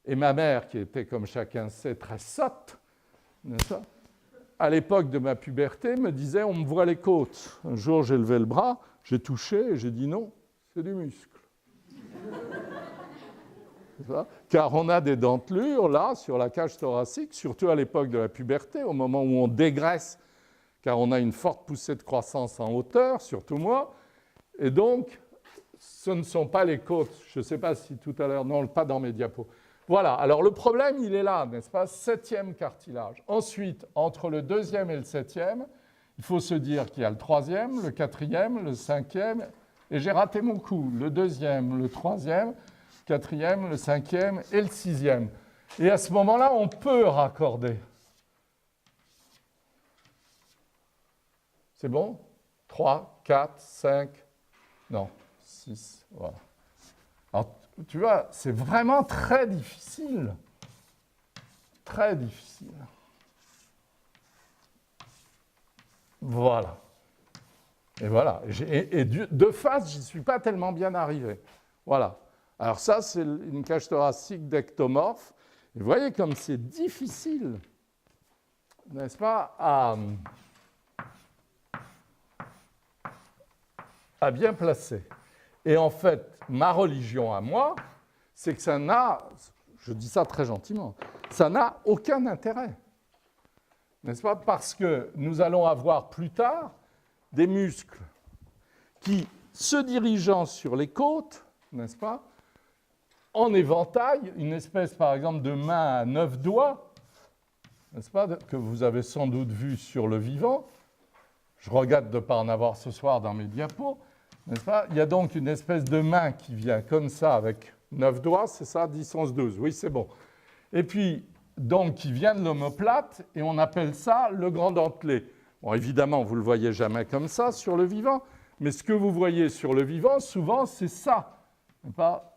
Et ma mère, qui était, comme chacun sait, très sotte, n'est-ce pas, à l'époque de ma puberté, me disait « on me voit les côtes ». Un jour, j'ai levé le bras, j'ai touché et j'ai dit « non, c'est du muscle ». Car on a des dentelures, là, sur la cage thoracique, surtout à l'époque de la puberté, au moment où on dégraisse, car on a une forte poussée de croissance en hauteur, surtout moi. Et donc, ce ne sont pas les côtes. Je ne sais pas si tout à l'heure... Non, pas dans mes diapos. Voilà, alors le problème, il est là, n'est-ce pas? Septième cartilage. Ensuite, entre le deuxième et le septième, il faut se dire qu'il y a le troisième, le quatrième, le cinquième, et j'ai raté mon coup, le deuxième, le troisième, le quatrième, le cinquième et le sixième. Et à ce moment-là, on peut raccorder. C'est bon? 3, 4, 5, non, 6, voilà. Alors, tu vois, c'est vraiment très difficile. Très difficile. Voilà. Et voilà. Et de face, je n'y suis pas tellement bien arrivé. Voilà. Alors ça, c'est une cage thoracique d'ectomorphe. Et vous voyez comme c'est difficile, n'est-ce pas, à bien placer. Et en fait, ma religion à moi, c'est que ça n'a, Je dis ça très gentiment. Ça n'a aucun intérêt. N'est-ce pas? Parce que nous allons avoir plus tard des muscles qui, se dirigeant sur les côtes, n'est-ce pas, en éventail, une espèce par exemple de main à 9 doigts, n'est-ce pas, que vous avez sans doute vu sur le vivant. Je regrette de ne pas en avoir ce soir dans mes diapos, n'est-ce pas? Il y a donc une espèce de main qui vient comme ça avec 9 doigts, c'est ça, 10, 11, 12, oui c'est bon. Et puis, donc, qui vient de l'omoplate, et on appelle ça le grand dentelé. Bon, évidemment, vous ne le voyez jamais comme ça sur le vivant, mais ce que vous voyez sur le vivant, souvent, c'est ça. Pas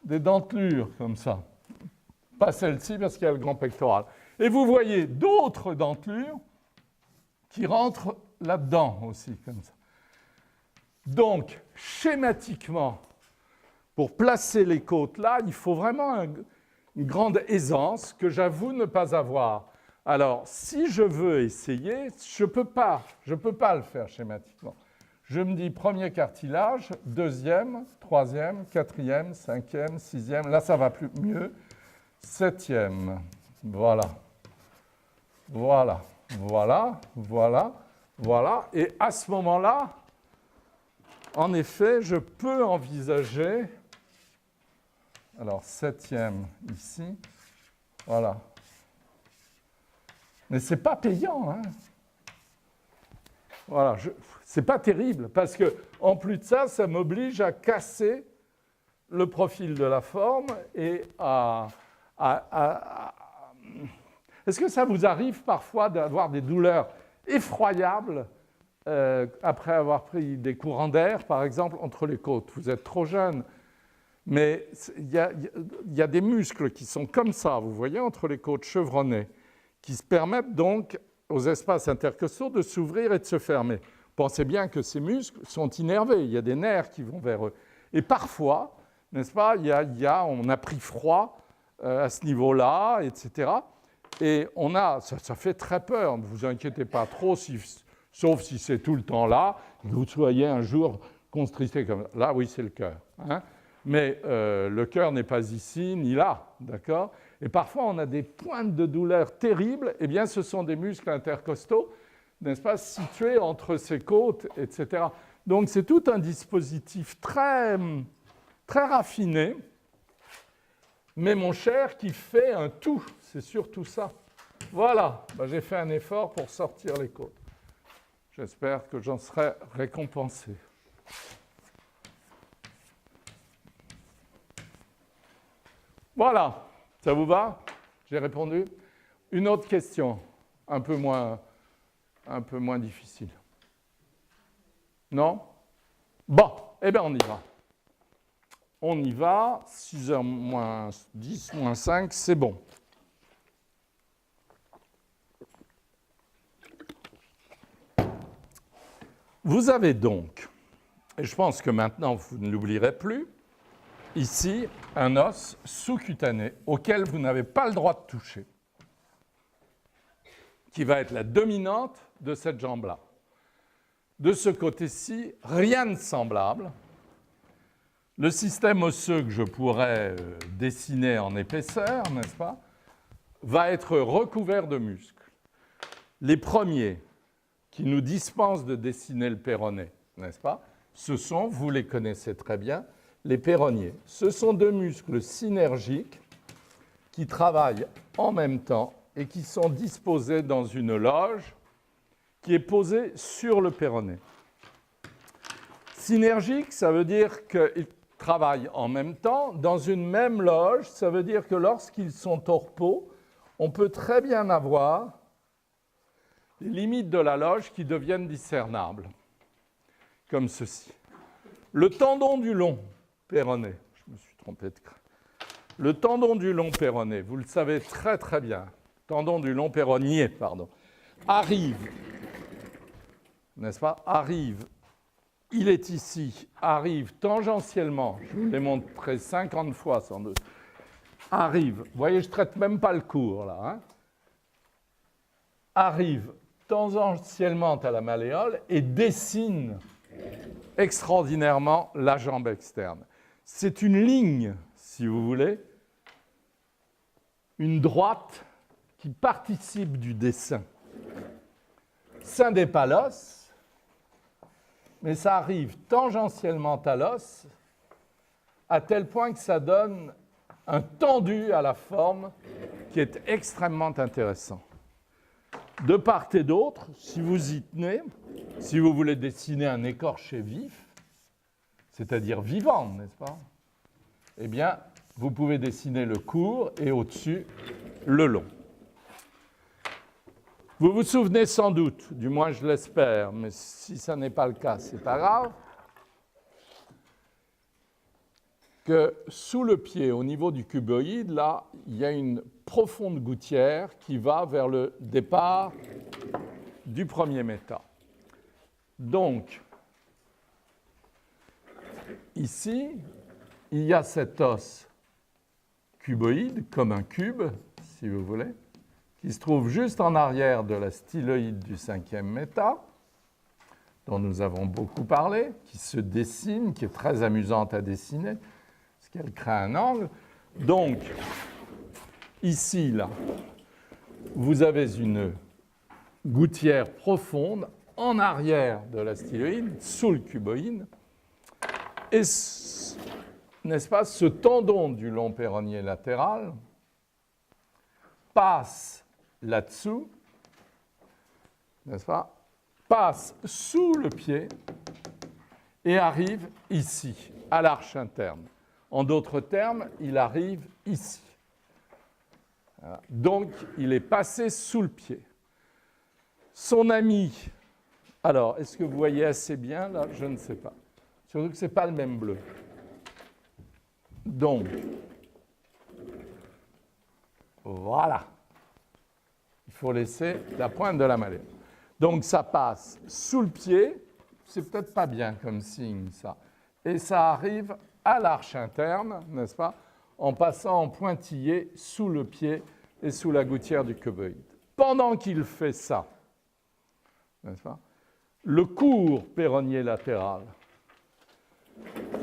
des dentelures comme ça. Pas celle-ci parce qu'il y a le grand pectoral. Et vous voyez d'autres dentelures qui rentrent là-dedans aussi, comme ça. Donc, schématiquement, pour placer les côtes là, il faut vraiment une grande aisance que j'avoue ne pas avoir. Alors, si je veux essayer, je ne peux pas le faire schématiquement. Je me dis premier cartilage, deuxième, troisième, quatrième, cinquième, sixième, là ça va plus mieux, septième, voilà, voilà, voilà, voilà, voilà. Et à ce moment-là, en effet, je peux envisager, alors septième ici, voilà. Mais ce n'est pas payant, hein. Voilà, c'est pas terrible, parce que en plus de ça, ça m'oblige à casser le profil de la forme et Est-ce que ça vous arrive parfois d'avoir des douleurs effroyables après avoir pris des courants d'air, par exemple, entre les côtes? Vous êtes trop jeune, mais il y a des muscles qui sont comme ça, vous voyez, entre les côtes chevronnées, qui se permettent donc aux espaces intercostaux de s'ouvrir et de se fermer. Pensez bien que ces muscles sont innervés, il y a des nerfs qui vont vers eux. Et parfois, n'est-ce pas, on a pris froid à ce niveau-là, etc. Et ça fait très peur, ne vous inquiétez pas trop, sauf si c'est tout le temps là, que vous soyez un jour constricté comme ça. Là, oui, c'est le cœur. Hein. Mais le cœur n'est pas ici ni là, d'accord? Et parfois, on a des pointes de douleur terribles. Eh bien, ce sont des muscles intercostaux, n'est-ce pas, situés entre ces côtes, etc. Donc, c'est tout un dispositif très, très raffiné, mais mon cher, qui fait un tout. C'est surtout ça. Voilà, j'ai fait un effort pour sortir les côtes. J'espère que j'en serai récompensé. Voilà. Ça vous va? J'ai répondu. Une autre question, un peu moins difficile. Non? Bon, eh bien on y va. On y va, 6h moins 10, moins 5, c'est bon. Vous avez donc, et je pense que maintenant vous ne l'oublierez plus, ici, un os sous-cutané auquel vous n'avez pas le droit de toucher, qui va être la dominante de cette jambe-là. De ce côté-ci, rien de semblable. Le système osseux que je pourrais dessiner en épaisseur, n'est-ce pas, va être recouvert de muscles. Les premiers qui nous dispensent de dessiner le péroné, n'est-ce pas, ce sont, vous les connaissez très bien, les péronniers. Ce sont deux muscles synergiques qui travaillent en même temps et qui sont disposés dans une loge qui est posée sur le péroné. Synergique, ça veut dire qu'ils travaillent en même temps dans une même loge. Ça veut dire que lorsqu'ils sont au repos, on peut très bien avoir les limites de la loge qui deviennent discernables, comme ceci. Le tendon du long péroné, je me suis trompé de crainte. Le tendon du long péroné, vous le savez très très bien, tendon du long péronnier, pardon, arrive, n'est-ce pas, arrive, il est ici, arrive tangentiellement, je vous l'ai montré 50 fois sans doute, arrive, vous voyez, je ne traite même pas le cours là, hein, arrive tangentiellement à la malléole et dessine extraordinairement la jambe externe. C'est une ligne si vous voulez, une droite qui participe du dessin. Ça n'est pas l'os, mais ça arrive tangentiellement à l'os, à tel point que ça donne un tendu à la forme qui est extrêmement intéressant. De part et d'autre, si vous y tenez, si vous voulez dessiner un écorché vif, c'est-à-dire vivant, n'est-ce pas? Eh bien, vous pouvez dessiner le court et au-dessus, le long. Vous vous souvenez sans doute, du moins je l'espère, mais si ça n'est pas le cas, ce n'est pas grave, que sous le pied, au niveau du cuboïde, là, il y a une profonde gouttière qui va vers le départ du premier méta. Donc, ici, il y a cet os cuboïde, comme un cube, si vous voulez, qui se trouve juste en arrière de la styloïde du cinquième méta, dont nous avons beaucoup parlé, qui se dessine, qui est très amusante à dessiner, parce qu'elle crée un angle. Donc, ici, là, vous avez une gouttière profonde en arrière de la styloïde, sous le cuboïde, et, n'est-ce pas, ce tendon du long péronnier latéral passe là-dessous, n'est-ce pas, passe sous le pied et arrive ici, à l'arche interne. En d'autres termes, il arrive ici. Voilà. Donc, il est passé sous le pied. Son ami, alors, est-ce que vous voyez assez bien là? Je ne sais pas. Surtout que ce n'est pas le même bleu. Donc, voilà. Il faut laisser la pointe de la malléole. Donc, ça passe sous le pied. C'est peut-être pas bien comme signe, ça. Et ça arrive à l'arche interne, n'est-ce pas, en passant en pointillé sous le pied et sous la gouttière du cuboïde. Pendant qu'il fait ça, n'est-ce pas, le court péronnier latéral,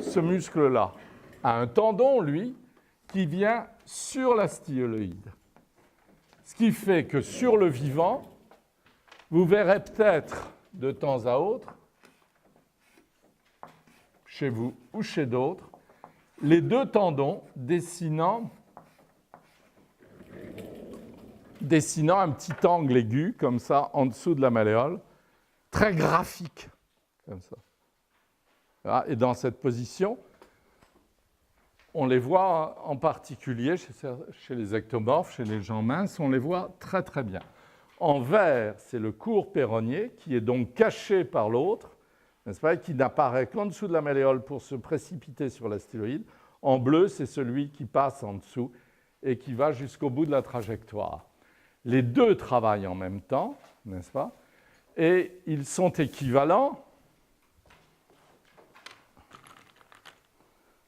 ce muscle-là, a un tendon, lui, qui vient sur la styloïde. Ce qui fait que sur le vivant, vous verrez peut-être de temps à autre, chez vous ou chez d'autres, les deux tendons dessinant un petit angle aigu, comme ça, en dessous de la malléole, très graphique, comme ça. Voilà. Et dans cette position, on les voit en particulier chez les ectomorphes, chez les gens minces, on les voit très très bien. En vert, c'est le court péronnier qui est donc caché par l'autre, n'est-ce pas, qui n'apparaît qu'en dessous de la malléole pour se précipiter sur la styloïde. En bleu, c'est celui qui passe en dessous et qui va jusqu'au bout de la trajectoire. Les deux travaillent en même temps, n'est-ce pas, et ils sont équivalents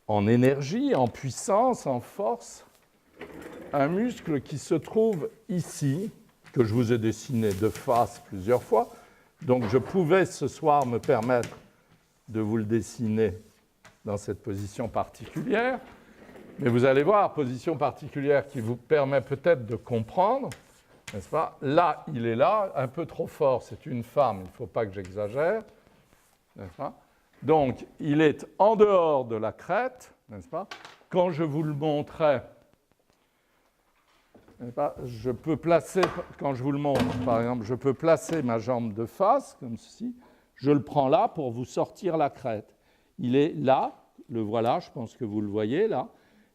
en énergie, en puissance, en force. Un muscle qui se trouve ici, que je vous ai dessiné de face plusieurs fois. Donc je pouvais ce soir me permettre de vous le dessiner dans cette position particulière. Mais vous allez voir, position particulière qui vous permet peut-être de comprendre, n'est-ce pas? Là, il est là, un peu trop fort, c'est une femme, il ne faut pas que j'exagère, n'est-ce pas? Donc, il est en dehors de la crête, n'est-ce pas? Quand je vous le montrais, n'est-ce pas, je peux placer, quand je vous le montre, par exemple, je peux placer ma jambe de face, comme ceci, je le prends là pour vous sortir la crête. Il est là, le voilà, je pense que vous le voyez là,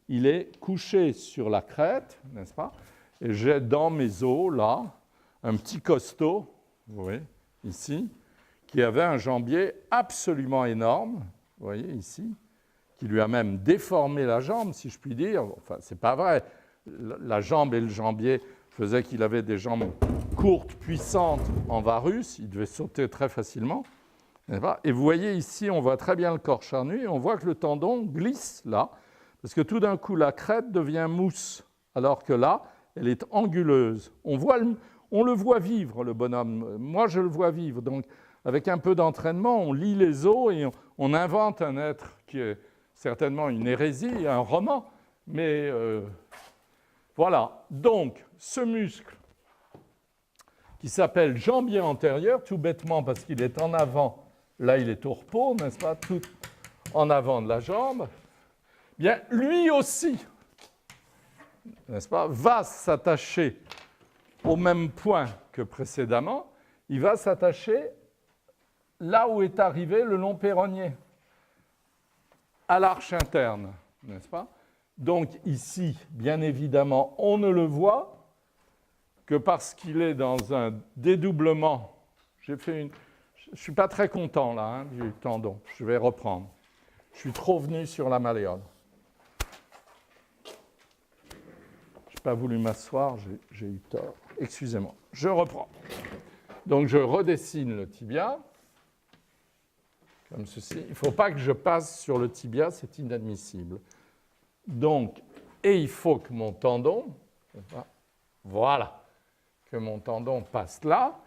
il est couché sur la crête, n'est-ce pas? Et j'ai dans mes os, là, un petit costaud, vous voyez, ici, qui avait un jambier absolument énorme, vous voyez, ici, qui lui a même déformé la jambe, si je puis dire. Enfin, c'est pas vrai. La jambe et le jambier faisaient qu'il avait des jambes courtes, puissantes, en varus. Il devait sauter très facilement. Et vous voyez ici, on voit très bien le corps charnu, et on voit que le tendon glisse là, parce que tout d'un coup, la crête devient mousse, alors que là, elle est anguleuse. On le voit vivre, le bonhomme. Moi, je le vois vivre. Donc, avec un peu d'entraînement, on lit les os et on invente un être qui est certainement une hérésie, un roman, Mais voilà. Donc, ce muscle qui s'appelle jambier antérieur, tout bêtement parce qu'il est en avant, là il est au repos, n'est-ce pas, tout en avant de la jambe, bien lui aussi, n'est-ce pas, va s'attacher au même point que précédemment, il va s'attacher là où est arrivé le long péronnier, à l'arche interne, n'est-ce pas? Donc ici, bien évidemment, on ne le voit que parce qu'il est dans un dédoublement. Je ne suis pas très content là hein, du tendon. Je vais reprendre. Je suis trop venu sur la malléole. Je n'ai pas voulu m'asseoir, j'ai eu tort. Excusez-moi. Je reprends. Donc je redessine le tibia, comme ceci. Il ne faut pas que je passe sur le tibia, c'est inadmissible. Donc, et il faut que mon tendon, voilà, que mon tendon passe là,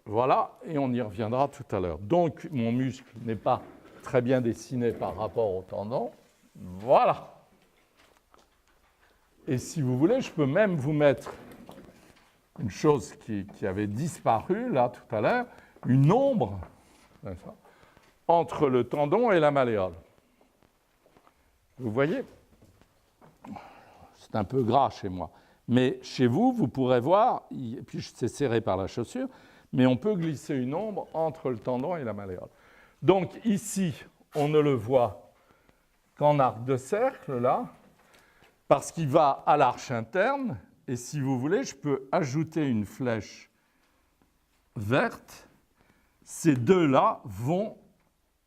voilà, et on y reviendra tout à l'heure. Donc, mon muscle n'est pas très bien dessiné par rapport au tendon, voilà. Et si vous voulez, je peux même vous mettre une chose qui avait disparu là tout à l'heure, une ombre entre le tendon et la malléole. Vous voyez? C'est un peu gras chez moi. Mais chez vous, vous pourrez voir, et puis c'est serré par la chaussure, mais on peut glisser une ombre entre le tendon et la malléole. Donc ici, on ne le voit qu'en arc de cercle, là, parce qu'il va à l'arche interne, et si vous voulez, je peux ajouter une flèche verte. Ces deux-là vont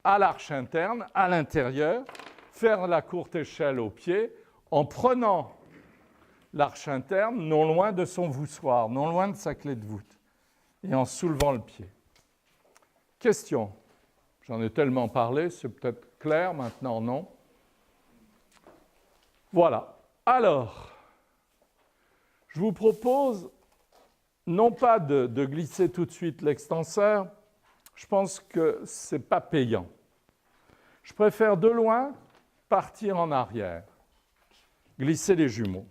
à l'arche interne, à l'intérieur, faire la courte échelle au pied, en prenant l'arche interne non loin de son voussoir, non loin de sa clé de voûte, et en soulevant le pied. Question. J'en ai tellement parlé, c'est peut-être clair maintenant, non? Voilà. Alors, je vous propose non pas de glisser tout de suite l'extenseur, je pense que ce n'est pas payant. Je préfère de loin partir en arrière, glisser les jumeaux.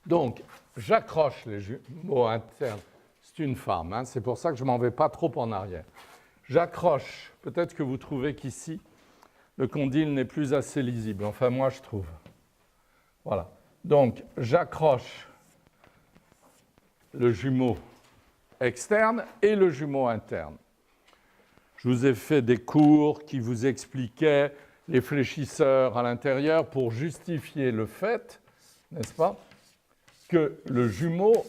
Donc, j'accroche les jumeaux internes. C'est une femme, hein, c'est pour ça que je ne m'en vais pas trop en arrière. J'accroche, peut-être que vous trouvez qu'ici, le condyle n'est plus assez lisible. Enfin, moi, je trouve. Voilà. Donc, j'accroche le jumeau externe et le jumeau interne. Je vous ai fait des cours qui vous expliquaient les fléchisseurs à l'intérieur pour justifier le fait, n'est-ce pas, que le jumeau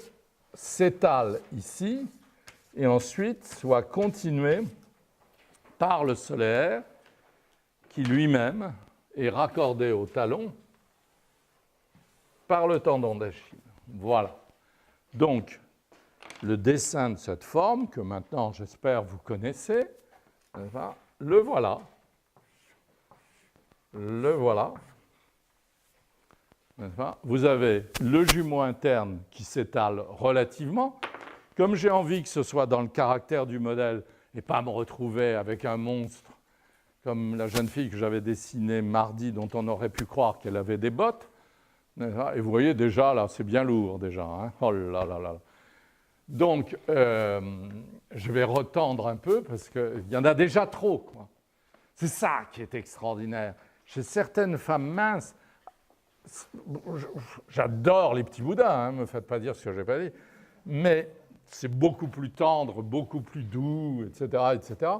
s'étale ici et ensuite soit continué par le solaire qui lui-même est raccordé au talon par le tendon d'Achille. Voilà. Donc, le dessin de cette forme, que maintenant, j'espère, vous connaissez, le voilà. Le voilà. Vous avez le jumeau interne qui s'étale relativement. Comme j'ai envie que ce soit dans le caractère du modèle et pas me retrouver avec un monstre comme la jeune fille que j'avais dessinée mardi, dont on aurait pu croire qu'elle avait des bottes. Et vous voyez déjà, là, c'est bien lourd déjà. Hein. Oh là là là. Donc, je vais retendre un peu parce qu'il y en a déjà trop, quoi. C'est ça qui est extraordinaire. Chez certaines femmes minces, j'adore les petits boudins, ne me faites pas dire ce que je n'ai pas dit, mais c'est beaucoup plus tendre, beaucoup plus doux, etc., etc.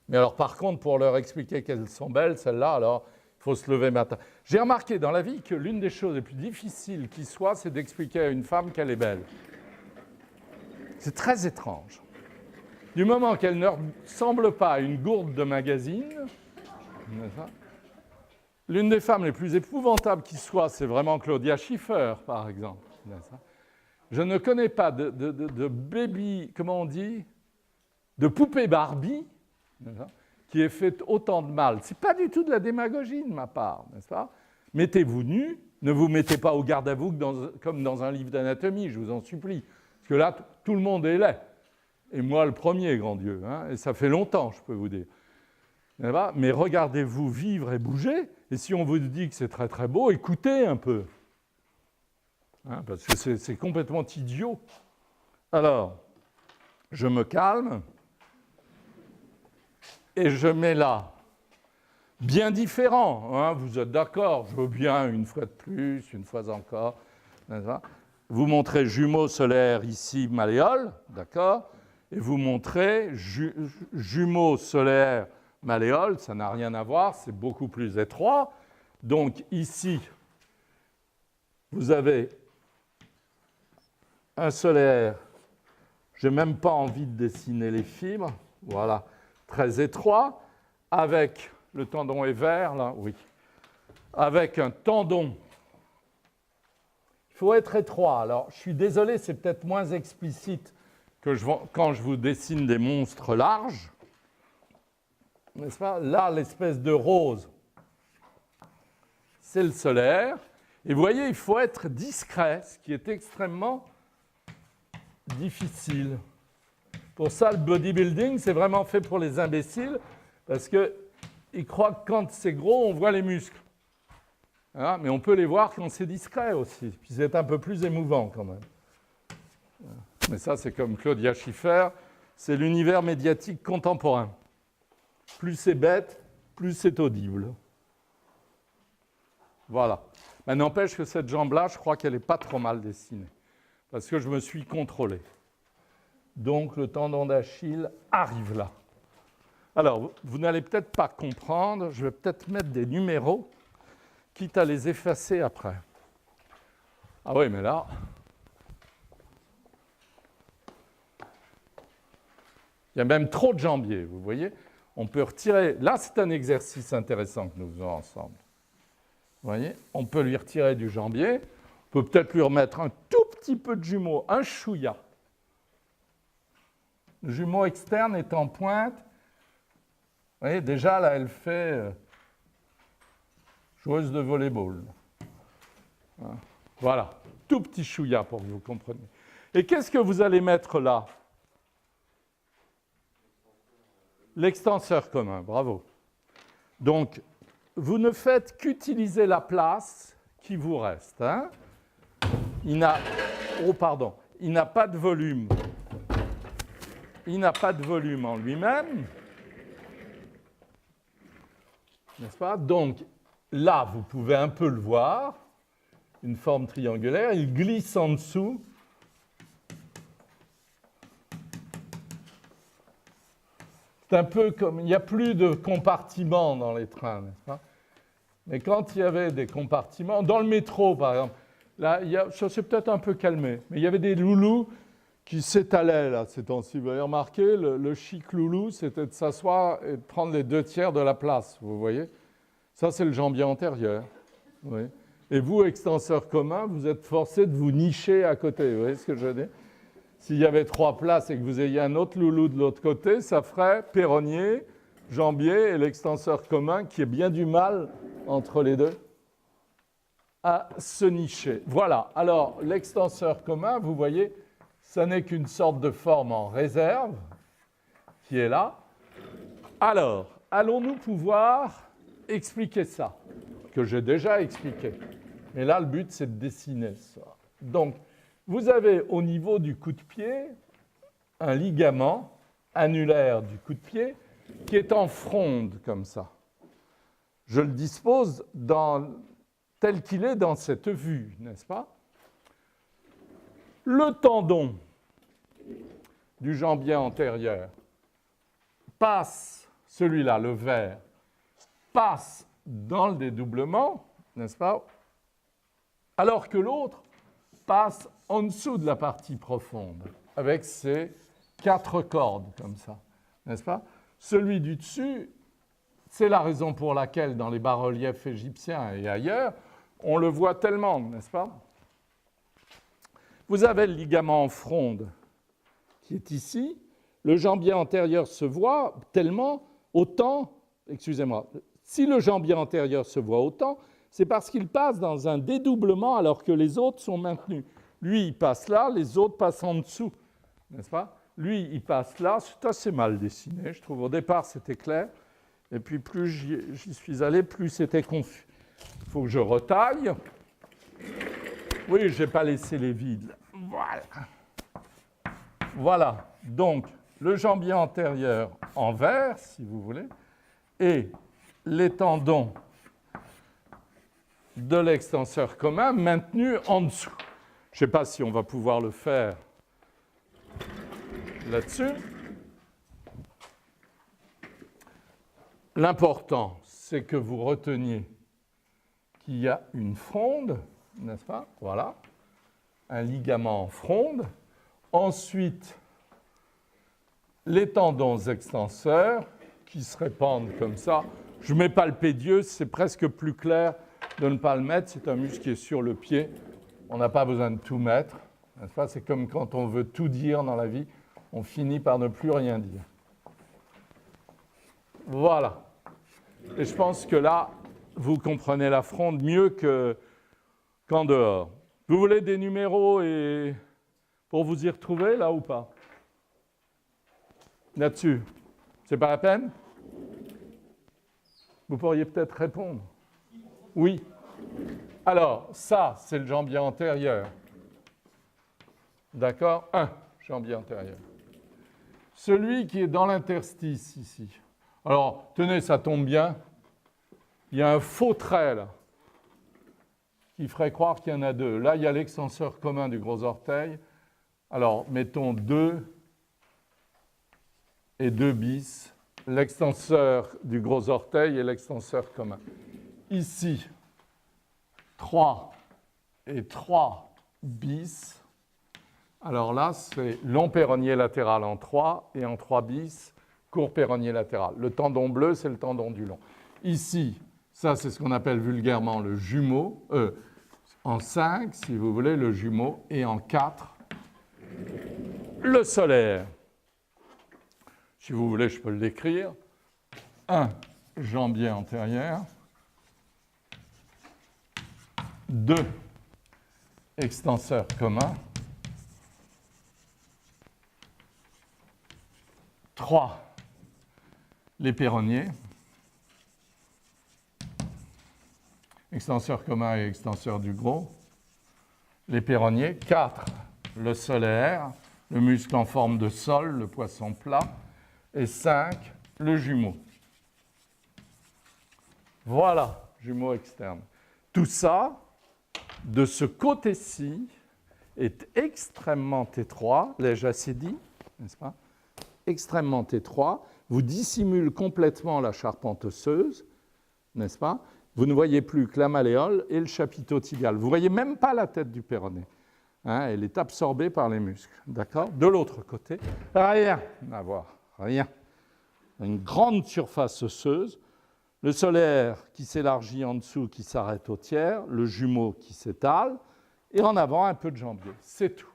Mais alors, par contre, pour leur expliquer qu'elles sont belles, celles-là, alors, il faut se lever matin. J'ai remarqué dans la vie que l'une des choses les plus difficiles qui soit, c'est d'expliquer à une femme qu'elle est belle. C'est très étrange. Du moment qu'elle ne ressemble pas à une gourde de magazine, l'une des femmes les plus épouvantables qui soit, c'est vraiment Claudia Schiffer, par exemple. Je ne connais pas de baby, comment on dit, de poupée Barbie, qui ait fait autant de mal. Ce n'est pas du tout de la démagogie de ma part, n'est-ce pas? Mettez-vous nu, ne vous mettez pas au garde à vous comme dans un livre d'anatomie, je vous en supplie. Parce que là, tout le monde est laid. Et moi, le premier, grand Dieu. Hein, et ça fait longtemps, je peux vous dire. Mais regardez-vous vivre et bouger, et si on vous dit que c'est très très beau, écoutez un peu. Parce que c'est complètement idiot. Alors, je me calme, et je mets là. Bien différent, vous êtes d'accord, je veux bien une fois de plus, une fois encore. Vous montrez jumeaux solaires ici, malléole, d'accord, et vous montrez jumeaux solaires, malléole, ça n'a rien à voir, c'est beaucoup plus étroit. Donc ici, vous avez un solaire, je n'ai même pas envie de dessiner les fibres, voilà, très étroit, avec... Le tendon est vert, là, oui. Avec un tendon. Il faut être étroit. Alors, je suis désolé, c'est peut-être moins explicite que quand je vous dessine des monstres larges. N'est-ce pas? Là, l'espèce de rose, c'est le solaire. Et vous voyez, il faut être discret, ce qui est extrêmement difficile. Pour ça, le bodybuilding, c'est vraiment fait pour les imbéciles, parce que ils croient que quand c'est gros, on voit les muscles. Mais on peut les voir quand c'est discret aussi. Puis c'est un peu plus émouvant quand même. Mais ça, c'est comme Claudia Schiffer, c'est l'univers médiatique contemporain. Plus c'est bête, plus c'est audible. Voilà. Mais n'empêche que cette jambe-là, je crois qu'elle n'est pas trop mal dessinée. Parce que je me suis contrôlé. Donc le tendon d'Achille arrive là. Alors, vous n'allez peut-être pas comprendre, je vais peut-être mettre des numéros, quitte à les effacer après. Ah oui, mais là... Il y a même trop de jambiers, vous voyez. On peut retirer... Là, c'est un exercice intéressant que nous faisons ensemble. Vous voyez, on peut lui retirer du jambier. On peut peut-être lui remettre un tout petit peu de jumeau, un chouïa. Le jumeau externe est en pointe. Vous voyez, déjà, là, elle fait joueuse de volley-ball. Voilà, tout petit chouïa pour que vous compreniez. Et qu'est-ce que vous allez mettre là? L'extenseur commun, bravo. Donc, vous ne faites qu'utiliser la place qui vous reste. Il n'a pas de volume. Il n'a pas de volume en lui-même. N'est-ce pas? Donc, là, vous pouvez un peu le voir, une forme triangulaire, il glisse en dessous. C'est un peu comme, il n'y a plus de compartiments dans les trains, n'est-ce pas? Mais quand il y avait des compartiments, dans le métro, par exemple, là, ça s'est peut-être un peu calmé, mais il y avait des loulous qui s'étalaient, là, ces temps-ci. Vous avez remarqué, le chic loulou, c'était de s'asseoir et de prendre les 2/3 de la place, vous voyez? Ça, c'est le jambier antérieur. Oui. Et vous, extenseur commun, vous êtes forcé de vous nicher à côté. Vous voyez ce que je veux dire? S'il y avait 3 places et que vous ayez un autre loulou de l'autre côté, ça ferait péronnier, jambier et l'extenseur commun qui est bien du mal entre les deux à se nicher. Voilà. Alors, l'extenseur commun, vous voyez, ça n'est qu'une sorte de forme en réserve qui est là. Alors, allons-nous pouvoir expliquer ça, que j'ai déjà expliqué. Mais là, le but, c'est de dessiner ça. Donc, vous avez au niveau du coup de pied un ligament annulaire du coup de pied qui est en fronde comme ça. Je le dispose tel qu'il est dans cette vue, n'est-ce pas? Le tendon du jambier antérieur passe, celui-là, le vert, passe dans le dédoublement, n'est-ce pas? Alors que l'autre passe en dessous de la partie profonde, avec ses 4 cordes, comme ça, n'est-ce pas? Celui du dessus, c'est la raison pour laquelle, dans les bas-reliefs égyptiens et ailleurs, on le voit tellement, n'est-ce pas? Vous avez le ligament en fronde qui est ici. Le jambier antérieur se voit tellement, autant, excusez-moi, si le jambier antérieur se voit autant, c'est parce qu'il passe dans un dédoublement alors que les autres sont maintenus. Lui, il passe là, les autres passent en dessous, n'est-ce pas? Lui, il passe là, c'est assez mal dessiné, je trouve. Au départ, c'était clair. Et puis plus j'y suis allé, plus c'était confus. Il faut que je retaille. Oui, je n'ai pas laissé les vides. Voilà. Voilà. Donc, le jambier antérieur en vert, si vous voulez, et les tendons de l'extenseur commun maintenus en dessous. Je ne sais pas si on va pouvoir le faire là-dessus. L'important, c'est que vous reteniez qu'il y a une fronde, n'est-ce pas? Voilà, un ligament en fronde. Ensuite, les tendons extenseurs qui se répandent comme ça. Je ne mets pas le pédieux, c'est presque plus clair de ne pas le mettre. C'est un muscle qui est sur le pied. On n'a pas besoin de tout mettre, n'est-ce pas? C'est comme quand on veut tout dire dans la vie, on finit par ne plus rien dire. Voilà. Et je pense que là, vous comprenez la fronde mieux qu'en dehors. Vous voulez des numéros pour vous y retrouver, là, ou pas? Là-dessus. C'est pas la peine? Vous pourriez peut-être répondre. Oui. Alors, ça, c'est le jambier antérieur. D'accord? Un jambier antérieur. Celui qui est dans l'interstice, ici. Alors, tenez, ça tombe bien. Il y a un faux trait, là, qui ferait croire qu'il y en a deux. Là, il y a l'extenseur commun du gros orteil. Alors, mettons 2 et 2 bis, l'extenseur du gros orteil et l'extenseur commun. Ici, 3 et 3 bis. Alors là, c'est long péronnier latéral en 3 et en 3 bis, court péronnier latéral. Le tendon bleu, c'est le tendon du long. Ici, ça, c'est ce qu'on appelle vulgairement le jumeau. En 5, si vous voulez, le jumeau. Et en 4, le solaire. Si vous voulez, je peux le décrire. 1 jambier antérieur. 2 extenseurs communs. 3 les péronniers. Extenseur commun et extenseur du gros. Les péronniers. 4 le solaire, le muscle en forme de sol, le poisson plat. Et 5 le jumeau. Voilà, jumeau externe. Tout ça, de ce côté-ci, est extrêmement étroit, l'ai-je assez dit, n'est-ce pas? Extrêmement étroit, vous dissimule complètement la charpente osseuse, n'est-ce pas? Vous ne voyez plus que la malléole et le chapiteau tibial. Vous ne voyez même pas la tête du péroné. Hein, elle est absorbée par les muscles, d'accord? De l'autre côté, rien à voir, rien. Une grande surface osseuse, le solaire qui s'élargit en dessous, qui s'arrête au tiers, le jumeau qui s'étale, et en avant un peu de jambier, c'est tout.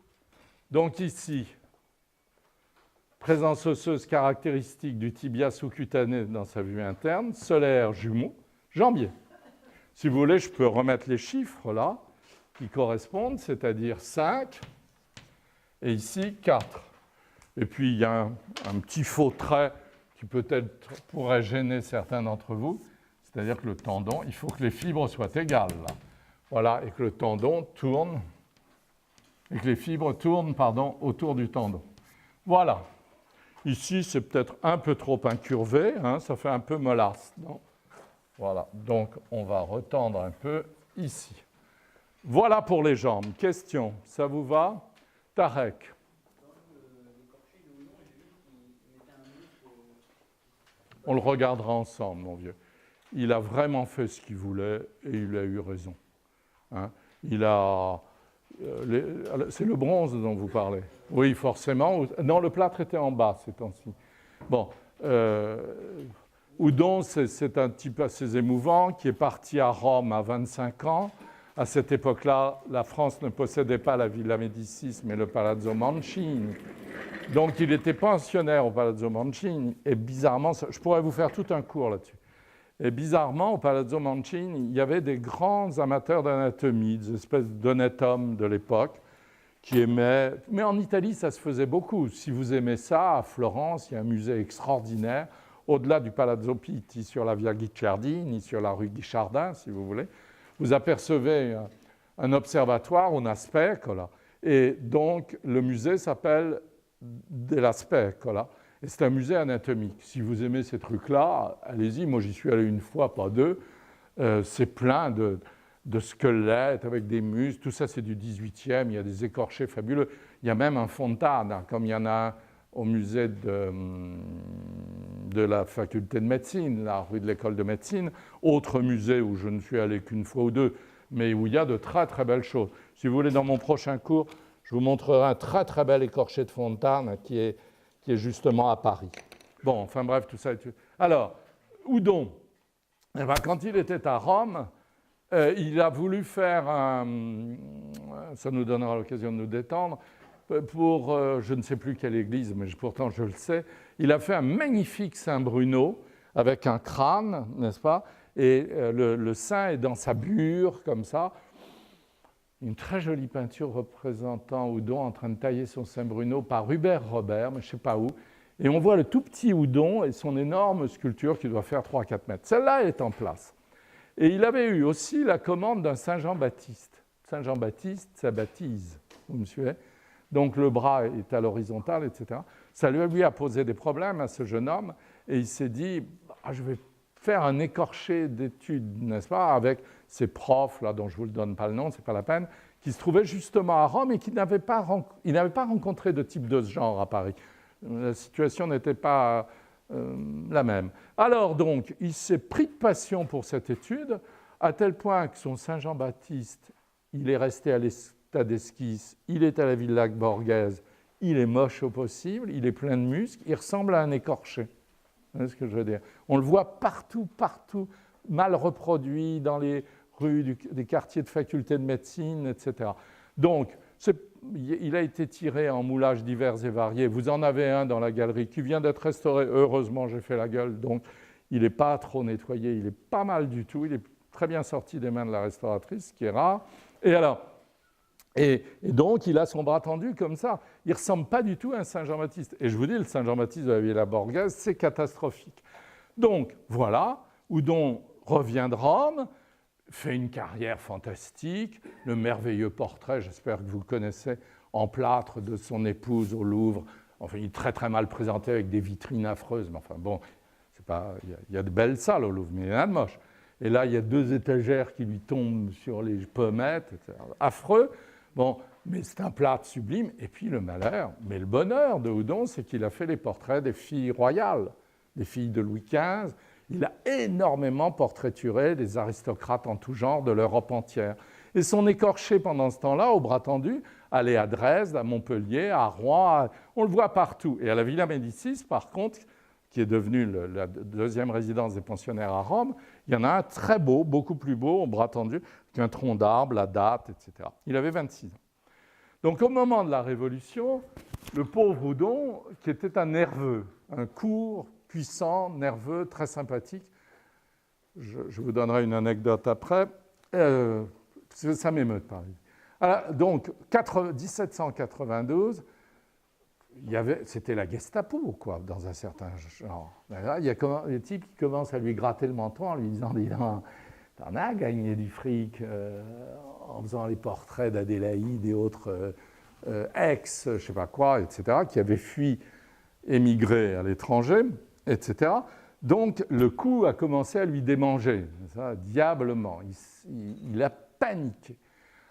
Donc ici, présence osseuse caractéristique du tibia sous-cutané dans sa vue interne, solaire, jumeau, jambier. Si vous voulez, je peux remettre les chiffres là, qui correspondent, c'est-à-dire 5, et ici 4. Et puis il y a un petit faux trait qui peut-être pourrait gêner certains d'entre vous, c'est-à-dire que le tendon, il faut que les fibres soient égales, là. Voilà, et que le tendon tourne, et que les fibres tournent, autour du tendon. Voilà. Ici, c'est peut-être un peu trop incurvé, hein, ça fait un peu mollasse, non? Voilà, donc on va retendre un peu ici. Voilà pour les jambes. Question, ça vous va? Tarek. On le regardera ensemble, mon vieux. Il a vraiment fait ce qu'il voulait et il a eu raison. Hein? C'est le bronze dont vous parlez. Oui, forcément. Non, le plâtre était en bas ces temps-ci. Bon. Oudon, c'est un type assez émouvant qui est parti à Rome à 25 ans. À cette époque-là, la France ne possédait pas la Villa Médicis, mais le Palazzo Mancini. Donc, il était pensionnaire au Palazzo Mancini. Et bizarrement, je pourrais vous faire tout un cours là-dessus. Et bizarrement, au Palazzo Mancini, il y avait des grands amateurs d'anatomie, des espèces d'honnêtes hommes de l'époque, qui aimaient... Mais en Italie, ça se faisait beaucoup. Si vous aimez ça, à Florence, il y a un musée extraordinaire au-delà du Palazzo Pitti, sur la Via Guicciardini, sur la rue Guichardin, si vous voulez, vous apercevez un observatoire, una specola, et donc le musée s'appelle della Specola, et c'est un musée anatomique. Si vous aimez ces trucs-là, allez-y, moi j'y suis allé une fois, pas deux, c'est plein de squelettes avec des muscles, tout ça c'est du 18e, il y a des écorchés fabuleux, il y a même un Fontana, comme il y en a un au musée de la faculté de médecine, la rue de l'école de médecine, autre musée où je ne suis allé qu'une fois ou deux, mais où il y a de très très belles choses. Si vous voulez, dans mon prochain cours, je vous montrerai un très très bel écorché de Fontana qui est justement à Paris. Bon, enfin bref, tout ça. Alors, Houdon, eh bien, quand il était à Rome, il a voulu faire ça nous donnera l'occasion de nous détendre, pour je ne sais plus quelle église, mais pourtant je le sais, il a fait un magnifique Saint Bruno avec un crâne, n'est-ce pas? Et le saint est dans sa bure, comme ça. Une très jolie peinture représentant Houdon en train de tailler son Saint Bruno par Hubert Robert, mais je ne sais pas où. Et on voit le tout petit Houdon et son énorme sculpture qui doit faire 3-4 mètres. Celle-là est en place. Et il avait eu aussi la commande d'un Saint Jean-Baptiste. Saint Jean-Baptiste, ça baptise, vous me suivez? Donc le bras est à l'horizontale, etc. Ça lui a posé des problèmes à ce jeune homme, et il s'est dit, je vais faire un écorché d'études, n'est-ce pas, avec ses profs, là, dont je ne vous donne pas le nom, ce n'est pas la peine, qui se trouvaient justement à Rome et qui n'avaient pas rencontré de type de ce genre à Paris. La situation n'était pas la même. Alors donc, il s'est pris de passion pour cette étude, à tel point que son Saint Jean-Baptiste, il est resté à l'état d'esquisse, il est à la Villa Borghese, il est moche au possible, il est plein de muscles, il ressemble à un écorché. Vous voyez ce que je veux dire? On le voit partout, partout, mal reproduit dans les rues des quartiers de faculté de médecine, etc. Donc, il a été tiré en moulages divers et variés. Vous en avez un dans la galerie qui vient d'être restauré. Heureusement, j'ai fait la gueule, donc il n'est pas trop nettoyé, il est pas mal du tout, il est très bien sorti des mains de la restauratrice, ce qui est rare. Et donc, il a son bras tendu comme ça. Il ne ressemble pas du tout à un Saint Jean-Baptiste. Et je vous dis, le Saint Jean-Baptiste de la Villa Borghese, c'est catastrophique. Donc, voilà, Houdon revient de Rome, fait une carrière fantastique, le merveilleux portrait, j'espère que vous le connaissez, en plâtre de son épouse au Louvre. Enfin, il est très très mal présenté avec des vitrines affreuses, mais enfin bon, il y a de belles salles au Louvre, mais il y en a de moches. Et là, il y a 2 étagères qui lui tombent sur les pommettes, etc. Affreux. Bon, mais c'est un plâtre sublime. Et puis le malheur, mais le bonheur de Houdon, c'est qu'il a fait les portraits des filles royales, des filles de Louis XV. Il a énormément portraituré des aristocrates en tout genre de l'Europe entière. Et son écorché pendant ce temps-là, au bras tendu, allait à Dresde, à Montpellier, à Rouen, on le voit partout. Et à la Villa Médicis, par contre, qui est devenue la deuxième résidence des pensionnaires à Rome, il y en a un très beau, beaucoup plus beau, au bras tendu, qu'un tronc d'arbre, la date, etc. Il avait 26 ans. Donc au moment de la Révolution, le pauvre Houdon, qui était un nerveux, un court, puissant, nerveux, très sympathique, je vous donnerai une anecdote après, ça m'émeut de parler. Alors, donc, 1792, c'était la Gestapo, quoi, dans un certain genre. Là, il y a des types qui commencent à lui gratter le menton en lui disant « T'en as gagné du fric en faisant les portraits d'Adélaïde et autres ex, je ne sais pas quoi, etc., qui avaient fui, émigré à l'étranger, etc. » Donc, le coup a commencé à lui démanger, ça, diablement. Il a paniqué.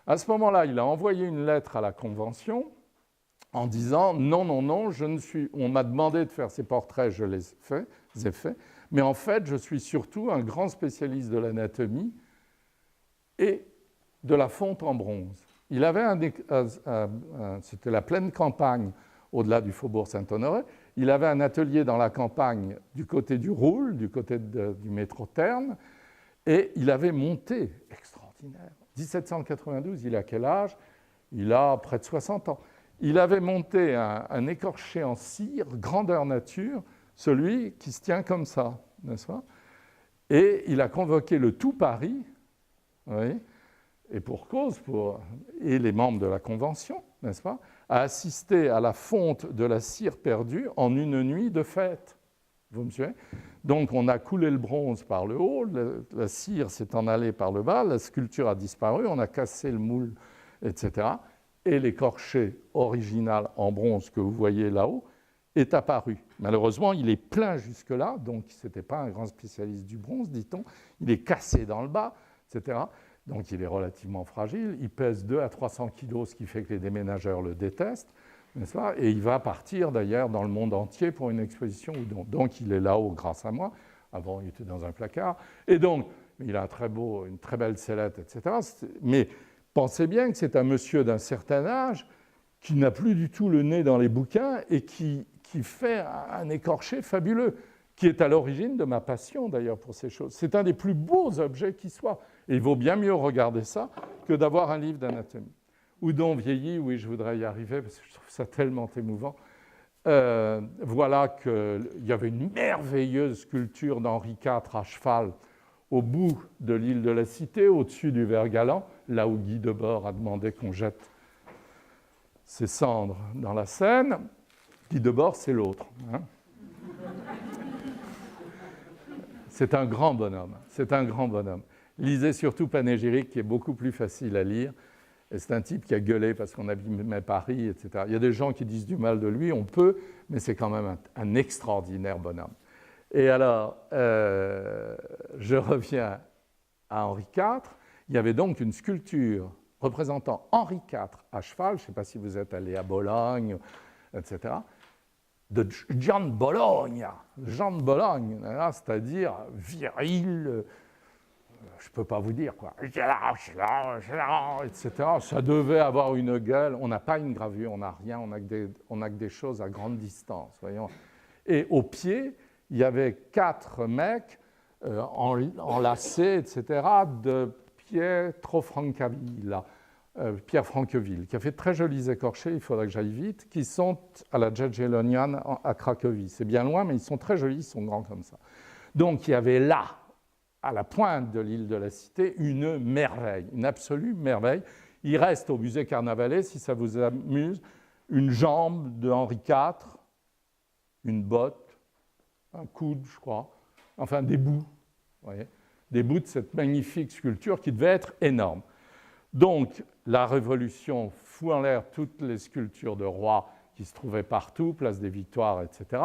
À ce moment-là, il a envoyé une lettre à la Convention en disant « Non, non, non, on m'a demandé de faire ces portraits, je les ai faits, mais en fait, je suis surtout un grand spécialiste de l'anatomie et de la fonte en bronze. » Il avait c'était la pleine campagne au-delà du faubourg Saint-Honoré. Il avait un atelier dans la campagne du côté du Roule, du côté du métro Terne, et il avait monté, extraordinaire, 1792, il a quel âge? Il a près de 60 ans. Il avait monté un écorché en cire, grandeur nature, celui qui se tient comme ça, n'est-ce pas? Et il a convoqué le tout Paris, oui, et pour cause, et les membres de la Convention, n'est-ce pas, à assister à la fonte de la cire perdue en une nuit de fête. Vous me suivez? Donc, on a coulé le bronze par le haut, la cire s'est en allée par le bas, la sculpture a disparu, on a cassé le moule, etc. Et l'écorché original en bronze que vous voyez là-haut est apparu. Malheureusement, il est plein jusque-là, donc ce n'était pas un grand spécialiste du bronze, dit-on. Il est cassé dans le bas, etc. Donc, il est relativement fragile. Il pèse 200 à 300 kg, ce qui fait que les déménageurs le détestent, n'est-ce pas? Et il va partir d'ailleurs dans le monde entier pour une exposition Houdon. Donc, il est là-haut grâce à moi. Avant, il était dans un placard. Et donc, il a une très belle sellette, etc. Mais pensez bien que c'est un monsieur d'un certain âge qui n'a plus du tout le nez dans les bouquins et qui fait un écorché fabuleux, qui est à l'origine de ma passion d'ailleurs pour ces choses. C'est un des plus beaux objets qui soit. Et il vaut bien mieux regarder ça que d'avoir un livre d'anatomie. Houdon vieilli, oui, je voudrais y arriver parce que je trouve ça tellement émouvant. Voilà qu'il y avait une merveilleuse sculpture d'Henri IV à cheval au bout de l'île de la Cité, au-dessus du Vert-Galant, là où Guy Debord a demandé qu'on jette ses cendres dans la Seine. Guy Debord, c'est l'autre. Hein. C'est un grand bonhomme. C'est un grand bonhomme. Lisez surtout Panégyrique, qui est beaucoup plus facile à lire. Et c'est un type qui a gueulé parce qu'on abîmait Paris, etc. Il y a des gens qui disent du mal de lui, on peut, mais c'est quand même un extraordinaire bonhomme. Et alors, je reviens à Henri IV. Il y avait donc une sculpture représentant Henri IV à cheval, je ne sais pas si vous êtes allé à Bologne, etc., de Gian Bologna. Jean de Bologne, c'est-à-dire viril, je ne peux pas vous dire quoi, etc. Ça devait avoir une gueule. On n'a pas une gravure, on n'a rien, on n'a que des choses à grande distance. Voyons. Et au pied, il y avait 4 mecs enlacés, etc., de Pietro Francavilla, Pierre Franqueville, qui a fait de très jolis écorchés, il faudrait que j'aille vite, qui sont à la Jagiellonian à Cracovie. C'est bien loin, mais ils sont très jolis, ils sont grands comme ça. Donc il y avait là, à la pointe de l'île de la Cité, une merveille, une absolue merveille. Il reste au musée Carnavalet, si ça vous amuse, une jambe de Henri IV, une botte, un coude, je crois, enfin des bouts, vous voyez, des bouts de cette magnifique sculpture qui devait être énorme. Donc, la Révolution fout en l'air toutes les sculptures de rois qui se trouvaient partout, place des Victoires, etc.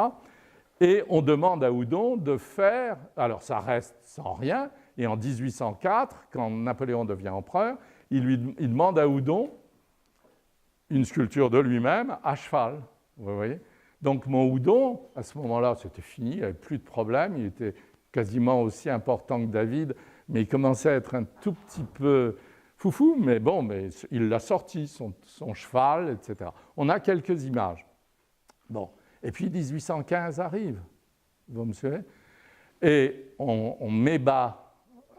Et on demande à Houdon de faire, alors ça reste sans rien, et en 1804, quand Napoléon devient empereur, il demande à Houdon une sculpture de lui-même à cheval, vous voyez. Donc mon Houdon, à ce moment-là, c'était fini, il n'y avait plus de problème, il était quasiment aussi important que David, mais il commençait à être un tout petit peu foufou, mais bon, mais il l'a sorti, son cheval, etc. On a quelques images. Bon. Et puis 1815 arrive, vous me suivez? Et on mébat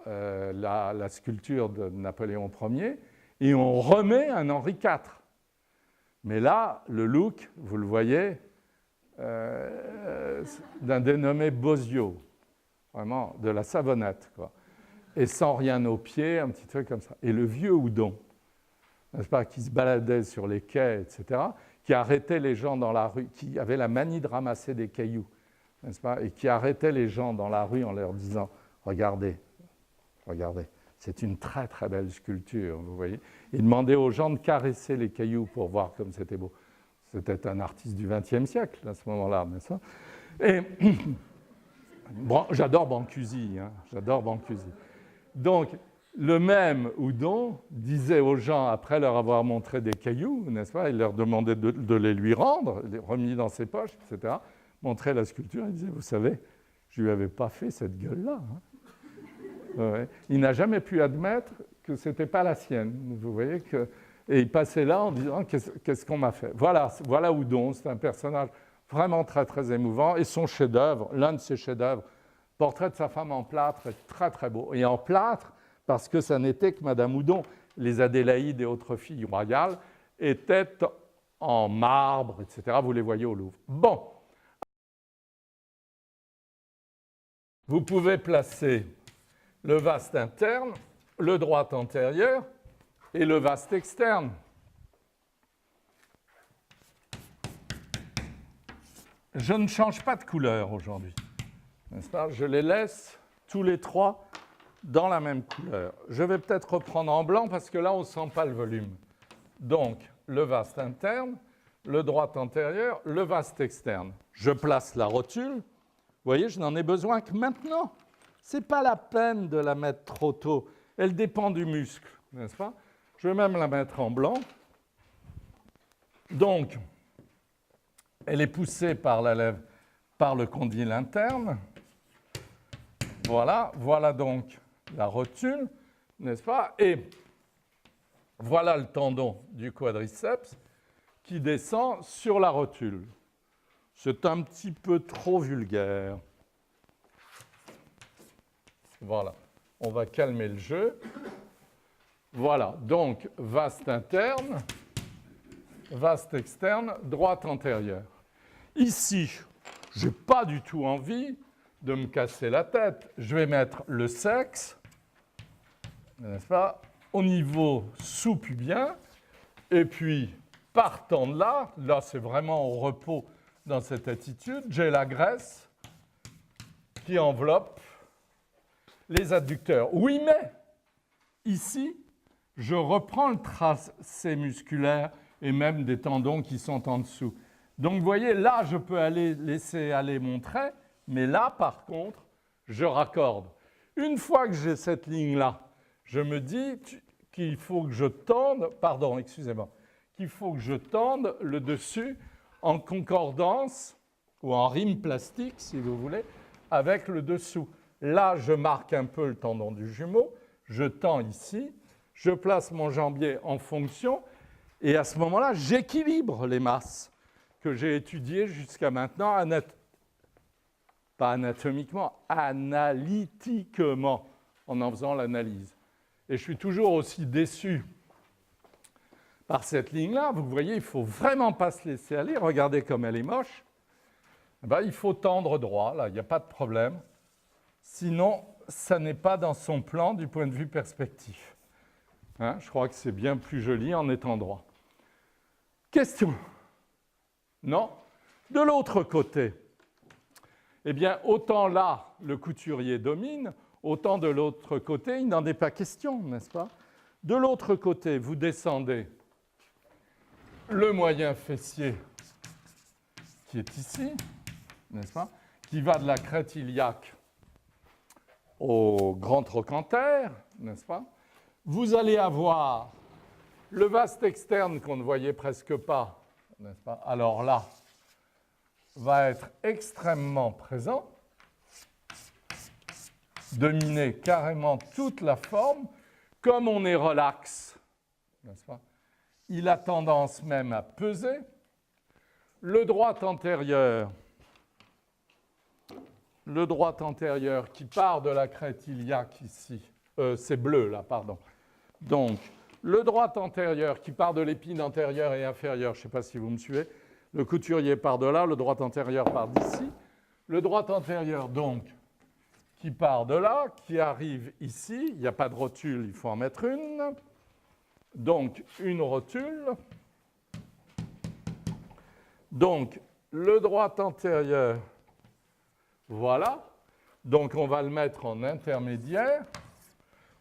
la sculpture de Napoléon Ier et on remet un Henri IV. Mais là, le look, vous le voyez, d'un dénommé Bosio, vraiment de la savonnette, quoi. Et sans rien aux pieds, un petit truc comme ça. Et le vieux Houdon, n'est-ce pas, qui se baladait sur les quais, etc., qui arrêtait les gens dans la rue, qui avait la manie de ramasser des cailloux, n'est-ce pas, et qui arrêtait les gens dans la rue en leur disant « Regardez, regardez, c'est une très très belle sculpture, vous voyez ». Il demandait aux gens de caresser les cailloux pour voir comme c'était beau. C'était un artiste du XXe siècle à ce moment-là, n'est-ce pas? Et bon, j'adore Brancusi, hein, j'adore Brancusi. Donc, le même Houdon disait aux gens, après leur avoir montré des cailloux, n'est-ce pas, il leur demandait de les lui rendre, les remis dans ses poches, etc., montrait la sculpture, il disait, vous savez, je ne lui avais pas fait cette gueule-là. Hein. Ouais. Il n'a jamais pu admettre que ce n'était pas la sienne, vous voyez, et il passait là en disant, qu'est-ce qu'on m'a fait? Voilà Houdon, c'est un personnage vraiment très, très émouvant, et son chef-d'œuvre, l'un de ses chefs-d'œuvre, Portrait de sa femme en plâtre, est très, très beau. Et en plâtre, parce que ça n'était que Madame Houdon. Les Adélaïdes et autres filles royales étaient en marbre, etc. Vous les voyez au Louvre. Bon. Vous pouvez placer le vaste interne, le droit antérieur et le vaste externe. Je ne change pas de couleur aujourd'hui. n'est-ce pas? Je les laisse tous les trois dans la même couleur. Je vais peut-être reprendre en blanc parce que là, on ne sent pas le volume. Donc, le vaste interne, le droit antérieur, le vaste externe. Je place la rotule. Vous voyez, je n'en ai besoin que maintenant. Ce n'est pas la peine de la mettre trop tôt. Elle dépend du muscle, n'est-ce pas? Je vais même la mettre en blanc. Donc, elle est poussée par la lèvre, par le condyle interne. Voilà, voilà donc la rotule, n'est-ce pas? Et voilà le tendon du quadriceps qui descend sur la rotule. C'est un petit peu trop vulgaire. Voilà, on va calmer le jeu. Voilà, donc vaste interne, vaste externe, droite antérieure. Ici, je n'ai pas du tout envie de me casser la tête. Je vais mettre le sexe, n'est-ce pas, au niveau sous-pubien, et puis partant de là, là c'est vraiment au repos dans cette attitude, j'ai la graisse qui enveloppe les adducteurs. Oui, mais ici, je reprends le tracé musculaire et même des tendons qui sont en dessous. Donc, vous voyez, là, je peux laisser aller mon trait, mais là, par contre, je raccorde. Une fois que j'ai cette ligne-là, je me dis qu'il faut que je tende, pardon, excusez-moi, qu'il faut que je tende le dessus en concordance ou en rime plastique, si vous voulez, avec le dessous. Là, je marque un peu le tendon du jumeau, je tends ici, je place mon jambier en fonction, et à ce moment-là, j'équilibre les masses que j'ai étudiées jusqu'à maintenant, pas anatomiquement, analytiquement, en faisant l'analyse. Et je suis toujours aussi déçu par cette ligne-là. Vous voyez, il ne faut vraiment pas se laisser aller. Regardez comme elle est moche. Eh bien, il faut tendre droit, là, il n'y a pas de problème. Sinon, ça n'est pas dans son plan du point de vue perspectif. Hein, je crois que c'est bien plus joli en étant droit. Question? Non? De l'autre côté, eh bien, autant là, le couturier domine, autant de l'autre côté, il n'en est pas question, n'est-ce pas? De l'autre côté, vous descendez le moyen fessier qui est ici, n'est-ce pas? Qui va de la crête iliaque au grand trochanter, n'est-ce pas? Vous allez avoir le vaste externe qu'on ne voyait presque pas, n'est-ce pas? Alors là, va être extrêmement présent, dominer carrément toute la forme. Comme on est relax, n'est-ce pas? Il a tendance même à peser. Le droit antérieur qui part de la crête iliaque ici, c'est bleu là, pardon. Donc, le droit antérieur qui part de l'épine antérieure et inférieure, je ne sais pas si vous me suivez, le couturier part de là, le droit antérieur part d'ici. Le droit antérieur, donc, qui part de là, qui arrive ici. Il n'y a pas de rotule, il faut en mettre une. Donc, une rotule. Donc, le droit antérieur, voilà. Donc, on va le mettre en intermédiaire.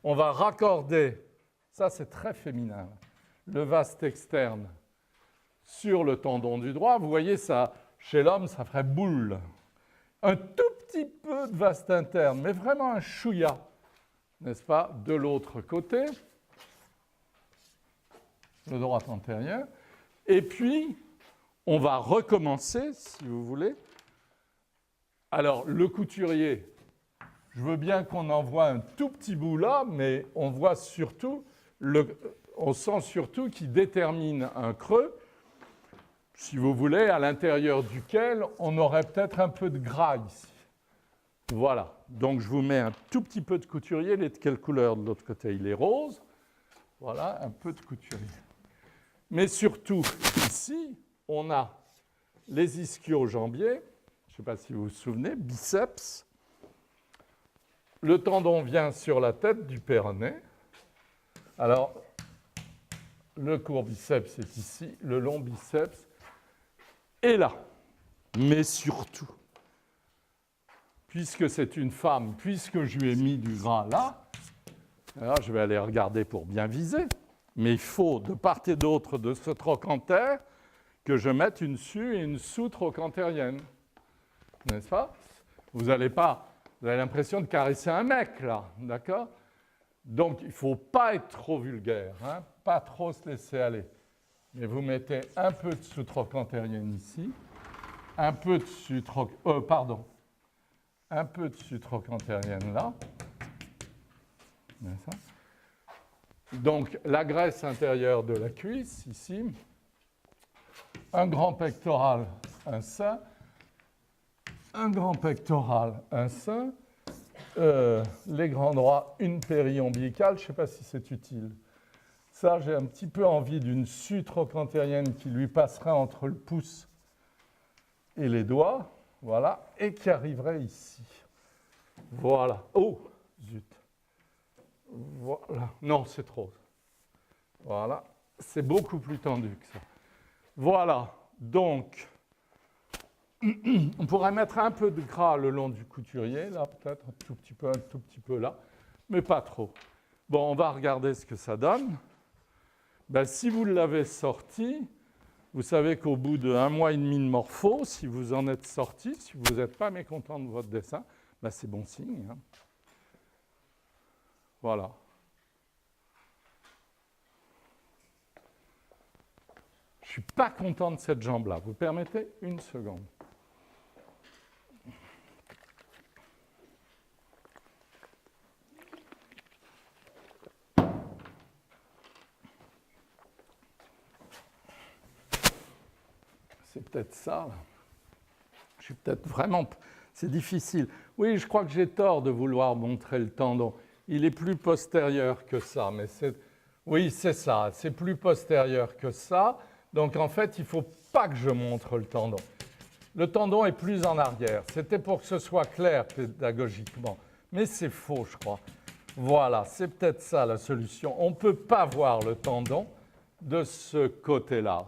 On va raccorder, ça c'est très féminin, le vaste externe sur le tendon du droit. Vous voyez, ça, chez l'homme, ça ferait boule. Un tout petit peu de vaste interne, mais vraiment un chouïa, n'est-ce pas, de l'autre côté, le droit antérieur. Et puis, on va recommencer, si vous voulez. Alors, le couturier, je veux bien qu'on en voit un tout petit bout là, mais on voit surtout, on sent surtout qu'il détermine un creux, si vous voulez, à l'intérieur duquel on aurait peut-être un peu de gras ici. Voilà. Donc, je vous mets un tout petit peu de couturier. Il est de quelle couleur de l'autre côté? Il est rose. Voilà, un peu de couturier. Mais surtout, ici, on a les ischio-jambiers. Je ne sais pas si vous vous souvenez, biceps. Le tendon vient sur la tête du péroné. Alors, le court biceps est ici, le long biceps est là. Mais surtout, puisque c'est une femme, puisque je lui ai mis du gras là, alors je vais aller regarder pour bien viser, mais il faut de part et d'autre de ce trochanter que je mette une su- et une sous-trochantérienne. N'est-ce pas? Vous avez l'impression de caresser un mec, là, d'accord? Donc, il ne faut pas être trop vulgaire, hein, pas trop se laisser aller. Mais vous mettez un peu de sous-trochantérienne ici, un peu de un peu de sous-trochantérienne là. N'est-ce pas? Donc, la graisse intérieure de la cuisse, ici, un grand pectoral, un sein, un grand pectoral, un sein, les grands droits, une péri ombilicale, je ne sais pas si c'est utile. Ça, j'ai un petit peu envie d'une sous-trochantérienne qui lui passerait entre le pouce et les doigts, voilà, et qui arriverait ici. Voilà. Oh, zut. Voilà. Non, c'est trop. Voilà. C'est beaucoup plus tendu que ça. Voilà. Donc, on pourrait mettre un peu de gras le long du couturier, là, peut-être un tout petit peu là, mais pas trop. Bon, on va regarder ce que ça donne. Ben, si vous l'avez sorti, vous savez qu'au bout d'1 mois et demi de morpho, si vous en êtes sorti, si vous n'êtes pas mécontent de votre dessin, ben, c'est bon signe, hein. Voilà. Je ne suis pas content de cette jambe-là. Vous permettez une seconde. C'est peut-être ça. Je suis peut-être vraiment... C'est difficile. Oui, je crois que j'ai tort de vouloir montrer le tendon. Il est plus postérieur que ça, mais c'est... Oui, c'est ça. C'est plus postérieur que ça. Donc, en fait, il ne faut pas que je montre le tendon. Le tendon est plus en arrière. C'était pour que ce soit clair pédagogiquement. Mais c'est faux, je crois. Voilà, c'est peut-être ça la solution. On ne peut pas voir le tendon de ce côté-là.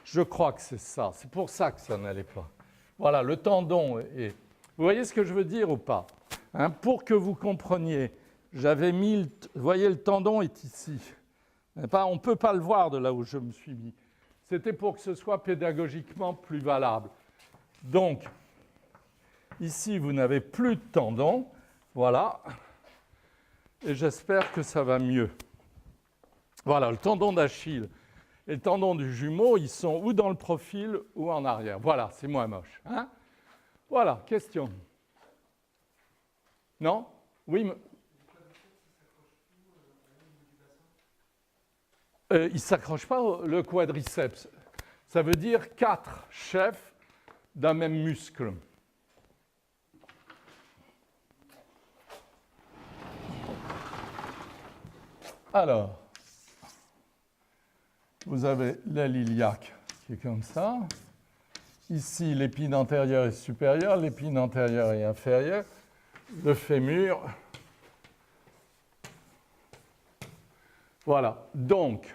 Je crois que c'est ça. C'est pour ça que ça n'allait pas. Voilà, le tendon est... Vous voyez ce que je veux dire ou pas, hein, pour que vous compreniez, j'avais mis... Vous voyez, le tendon est ici. On ne peut pas le voir de là où je me suis mis. C'était pour que ce soit pédagogiquement plus valable. Donc, ici, vous n'avez plus de tendon. Voilà. Et j'espère que ça va mieux. Voilà, le tendon d'Achille et le tendon du jumeau, ils sont ou dans le profil ou en arrière. Voilà, c'est moins moche, hein? Voilà, question. Non? Oui, il ne s'accroche pas le quadriceps. Ça veut dire 4 chefs d'un même muscle. Alors, vous avez l'aile iliaque qui est comme ça. Ici, l'épine antérieure et supérieure, l'épine antérieure et inférieure, le fémur. Voilà. Donc,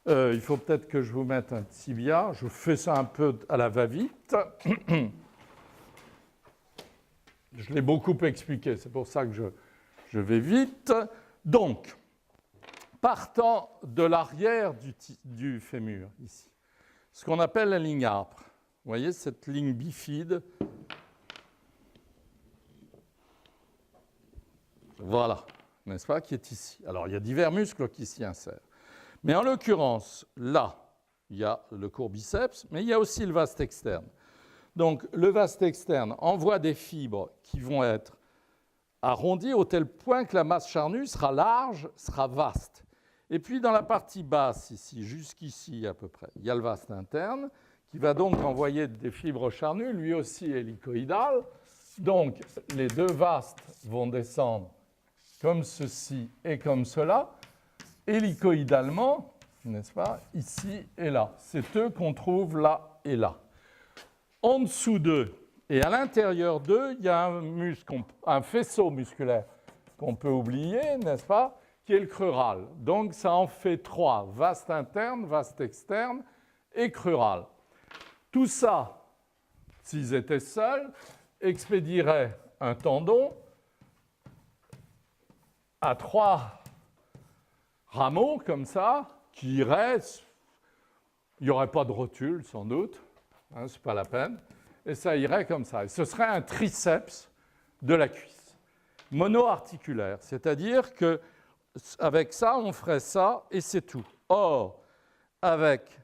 il faut peut-être que je vous mette un tibia. Je fais ça un peu à la va-vite. Je l'ai beaucoup expliqué, c'est pour ça que je vais vite. Donc, partant de l'arrière du fémur, ici, ce qu'on appelle la ligne âpre. Vous voyez cette ligne bifide? Voilà, n'est-ce pas, qui est ici. Alors, il y a divers muscles qui s'y insèrent. Mais en l'occurrence, là, il y a le court biceps, mais il y a aussi le vaste externe. Donc, le vaste externe envoie des fibres qui vont être arrondies au tel point que la masse charnue sera large, sera vaste. Et puis, dans la partie basse, ici, jusqu'ici à peu près, il y a le vaste interne, qui va donc envoyer des fibres charnues, lui aussi hélicoïdal. Donc, les deux vastes vont descendre comme ceci et comme cela, hélicoïdalement, n'est-ce pas, ici et là. C'est eux qu'on trouve là et là. En dessous d'eux et à l'intérieur d'eux, il y a un faisceau musculaire qu'on peut oublier, n'est-ce pas, qui est le crural. Donc, ça en fait 3, vaste interne, vaste externe et crural. Tout ça, s'ils étaient seuls, expédierait un tendon à 3 rameaux comme ça, qui iraient, il n'y aurait pas de rotule sans doute, hein, ce n'est pas la peine, et ça irait comme ça. Et ce serait un triceps de la cuisse, monoarticulaire, c'est-à-dire qu'avec ça, on ferait ça et c'est tout. Or, avec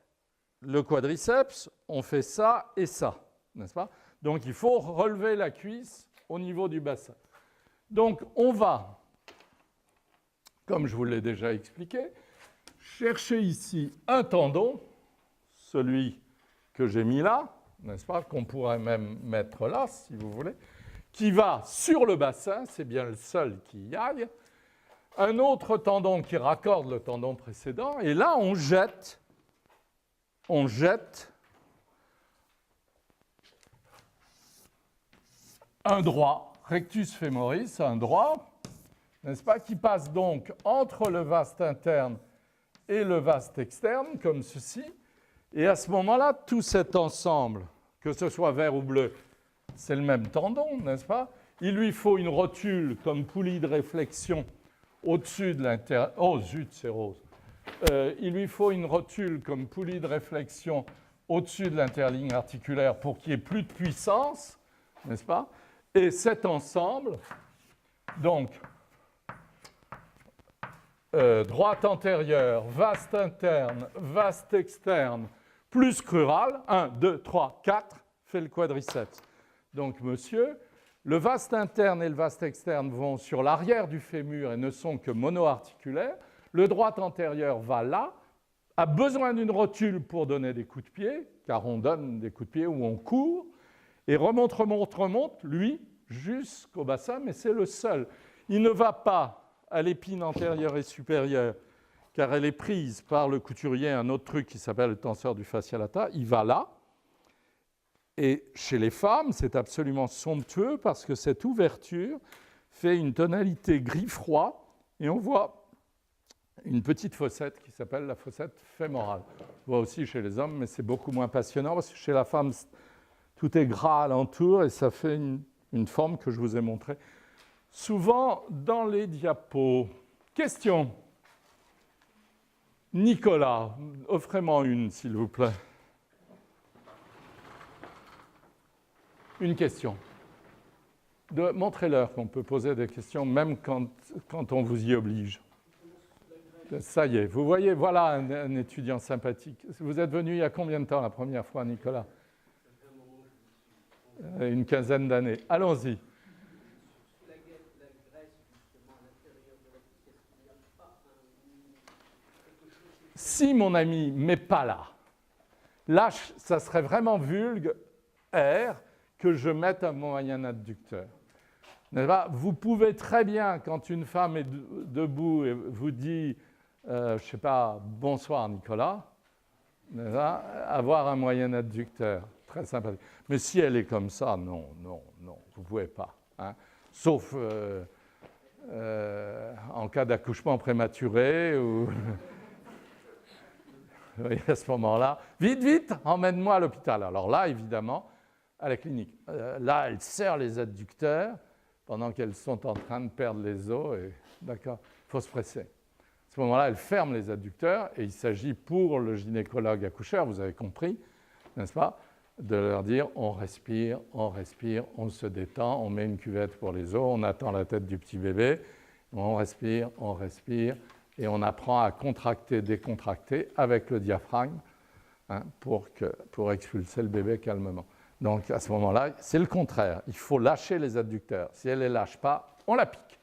le quadriceps, on fait ça et ça, n'est-ce pas? Donc, il faut relever la cuisse au niveau du bassin. Donc, on va, comme je vous l'ai déjà expliqué, chercher ici un tendon, celui que j'ai mis là, n'est-ce pas, qu'on pourrait même mettre là, si vous voulez, qui va sur le bassin, c'est bien le seul qui y aille, un autre tendon qui raccorde le tendon précédent, et là, on jette un droit, rectus femoris, un droit, n'est-ce pas, qui passe donc entre le vaste interne et le vaste externe, comme ceci. Et à ce moment-là, tout cet ensemble, que ce soit vert ou bleu, c'est le même tendon, n'est-ce pas? Il lui faut une rotule comme poulie de réflexion au-dessus de l'intérieur. Oh zut, c'est rose. Il lui faut une rotule comme poulie de réflexion au-dessus de l'interligne articulaire pour qu'il n'y ait plus de puissance, n'est-ce pas? Et cet ensemble, donc, droite antérieure, vaste interne, vaste externe, plus crural, 1, 2, 3, 4, fait le quadriceps. Donc, monsieur, le vaste interne et le vaste externe vont sur l'arrière du fémur et ne sont que monoarticulaires. Le droite antérieur va là, a besoin d'une rotule pour donner des coups de pied, car on donne des coups de pied ou on court, et remonte, lui, jusqu'au bassin, mais c'est le seul. Il ne va pas à l'épine antérieure et supérieure, car elle est prise par le couturier, un autre truc qui s'appelle le tenseur du fascia lata, il va là. Et chez les femmes, c'est absolument somptueux parce que cette ouverture fait une tonalité gris-froid et on voit une petite fossette qui s'appelle la fossette fémorale. On voit aussi chez les hommes, mais c'est beaucoup moins passionnant parce que chez la femme, tout est gras alentour et ça fait une forme que je vous ai montrée souvent dans les diapos. Question. Nicolas, offrez-moi une, s'il vous plaît. Une question. Montrez-leur qu'on peut poser des questions, même quand on vous y oblige. Ça y est, vous voyez, voilà un étudiant sympathique. Vous êtes venu il y a combien de temps la première fois, Nicolas? Une quinzaine d'années. Allons-y. Si mon ami, mais pas là. Là, ça serait vraiment vulgaire que je mette un moyen adducteur. Vous pouvez très bien, quand une femme est debout et vous dit, je ne sais pas, bonsoir Nicolas, avoir un moyen adducteur, très sympathique. Mais si elle est comme ça, non, vous ne pouvez pas. Hein. Sauf en cas d'accouchement prématuré ou... Oui, à ce moment-là, vite, emmène-moi à l'hôpital. Alors là, évidemment, à la clinique. Là, elle serre les adducteurs pendant qu'elles sont en train de perdre les os. D'accord, il faut se presser. À ce moment-là, elle ferme les adducteurs et il s'agit pour le gynécologue accoucheur, vous avez compris, n'est-ce pas, de leur dire on respire, on se détend, on met une cuvette pour les os, on attend la tête du petit bébé, on respire, et on apprend à contracter, décontracter avec le diaphragme hein, pour expulser le bébé calmement. Donc à ce moment-là, c'est le contraire. Il faut lâcher les adducteurs. Si elle ne les lâche pas, on la pique.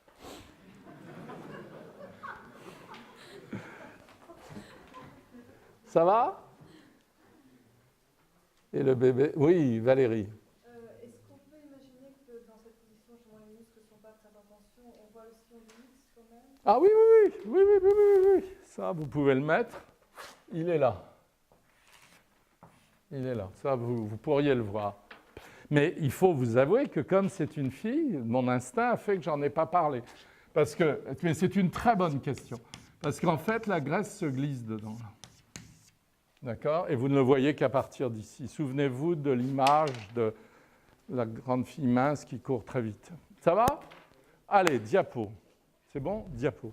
Ça va? Et le bébé? Oui, Valérie. Est-ce qu'on peut imaginer que dans cette position, justement, les muscles ne sont pas très en tension, on voit aussi on glisse quand même? Ah oui. Ça, vous pouvez le mettre. Il est là. Ça, vous pourriez le voir. Mais il faut vous avouer que comme c'est une fille, mon instinct a fait que j'en ai pas parlé. Mais c'est une très bonne question. Parce qu'en fait, la graisse se glisse dedans. D'accord? Et vous ne le voyez qu'à partir d'ici. Souvenez-vous de l'image la grande fille mince qui court très vite. Ça va? Allez, diapo. C'est bon? Diapo.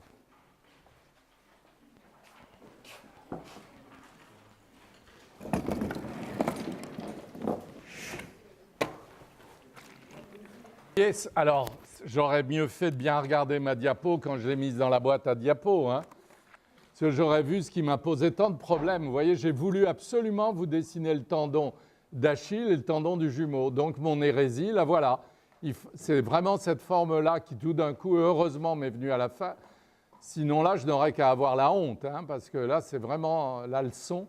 Yes, alors, j'aurais mieux fait de bien regarder ma diapo quand je l'ai mise dans la boîte à diapo, hein, parce que j'aurais vu ce qui m'a posé tant de problèmes. Vous voyez, j'ai voulu absolument vous dessiner le tendon d'Achille et le tendon du jumeau. Donc, mon hérésie, la voilà. C'est vraiment cette forme-là qui, tout d'un coup, heureusement, m'est venue à la fin. Sinon, là, je n'aurais qu'à avoir la honte, hein, parce que là, c'est vraiment la leçon.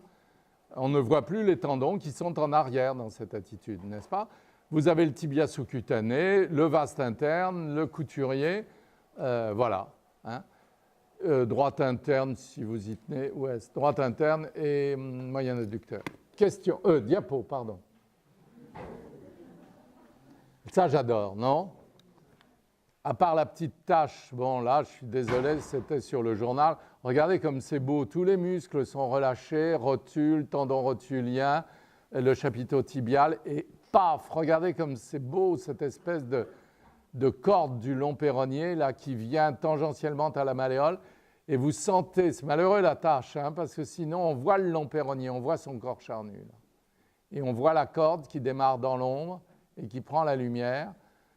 On ne voit plus les tendons qui sont en arrière dans cette attitude, n'est-ce pas? Vous avez le tibia sous-cutané, le vaste interne, le couturier, voilà. Hein. Droite interne, si vous y tenez, ouest, droite interne et moyen adducteur. Question, diapo, pardon. Ça, j'adore, non? À part la petite tache, bon là, je suis désolé, c'était sur le journal. Regardez comme c'est beau, tous les muscles sont relâchés, rotule, tendon rotulien, le chapiteau tibial et paf, regardez comme c'est beau cette espèce de corde du long péronnier là qui vient tangentiellement à la malléole et vous sentez, c'est malheureux la tâche, hein, parce que sinon on voit le long péronnier, on voit son corps charnu là. Et on voit la corde qui démarre dans l'ombre et qui prend la lumière.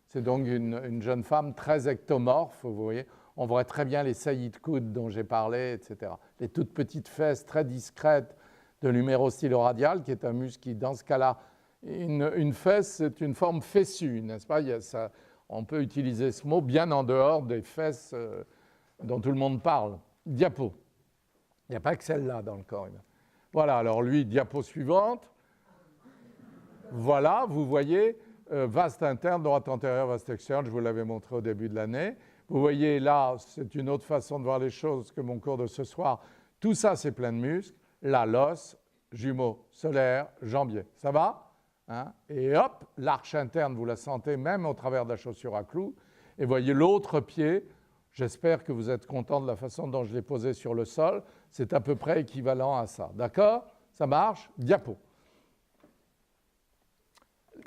C'est donc une jeune femme très ectomorphe, vous voyez. On voit très bien les saillies de coude dont j'ai parlé, etc. Les toutes petites fesses très discrètes de l'humérostyloradial, qui est un muscle qui, dans ce cas-là, une fesse, c'est une forme fessue, n'est-ce pas? On peut utiliser ce mot bien en dehors des fesses dont tout le monde parle. Diapo. Il n'y a pas que celle-là dans le corps humain. Voilà, alors lui, diapo suivante. Voilà, vous voyez, vaste interne, droite antérieure, vaste externe, je vous l'avais montré au début de l'année. Vous voyez là, c'est une autre façon de voir les choses que mon cours de ce soir. Tout ça, c'est plein de muscles. Là, l'os, jumeau, solaire, jambier. Ça va? Hein? Et hop, l'arche interne, vous la sentez même au travers de la chaussure à clous. Et voyez l'autre pied. J'espère que vous êtes content de la façon dont je l'ai posé sur le sol. C'est à peu près équivalent à ça. D'accord? Ça marche? Diapo.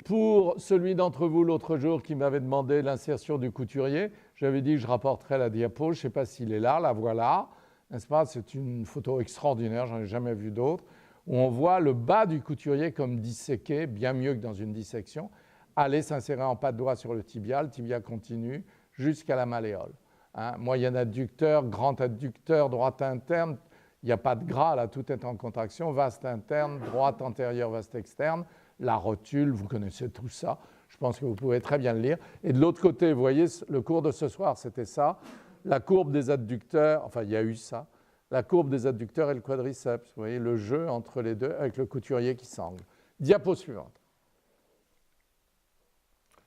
Pour celui d'entre vous l'autre jour qui m'avait demandé l'insertion du couturier, j'avais dit que je rapporterais la diapo. Je ne sais pas s'il est là, la voilà. N'est-ce pas? C'est une photo extraordinaire, j'en ai jamais vu d'autres, où on voit le bas du couturier comme disséqué, bien mieux que dans une dissection, aller s'insérer en pas de doigt sur le tibia continu jusqu'à la malléole. Hein, moyen adducteur, grand adducteur, droite interne, il n'y a pas de gras, là tout est en contraction, vaste interne, droite antérieure, vaste externe, la rotule, vous connaissez tout ça, je pense que vous pouvez très bien le lire. Et de l'autre côté, vous voyez, le cours de ce soir, c'était ça, la courbe des adducteurs, enfin il y a eu ça, la courbe des adducteurs et le quadriceps, vous voyez, le jeu entre les deux avec le couturier qui sangle. Diapo suivante.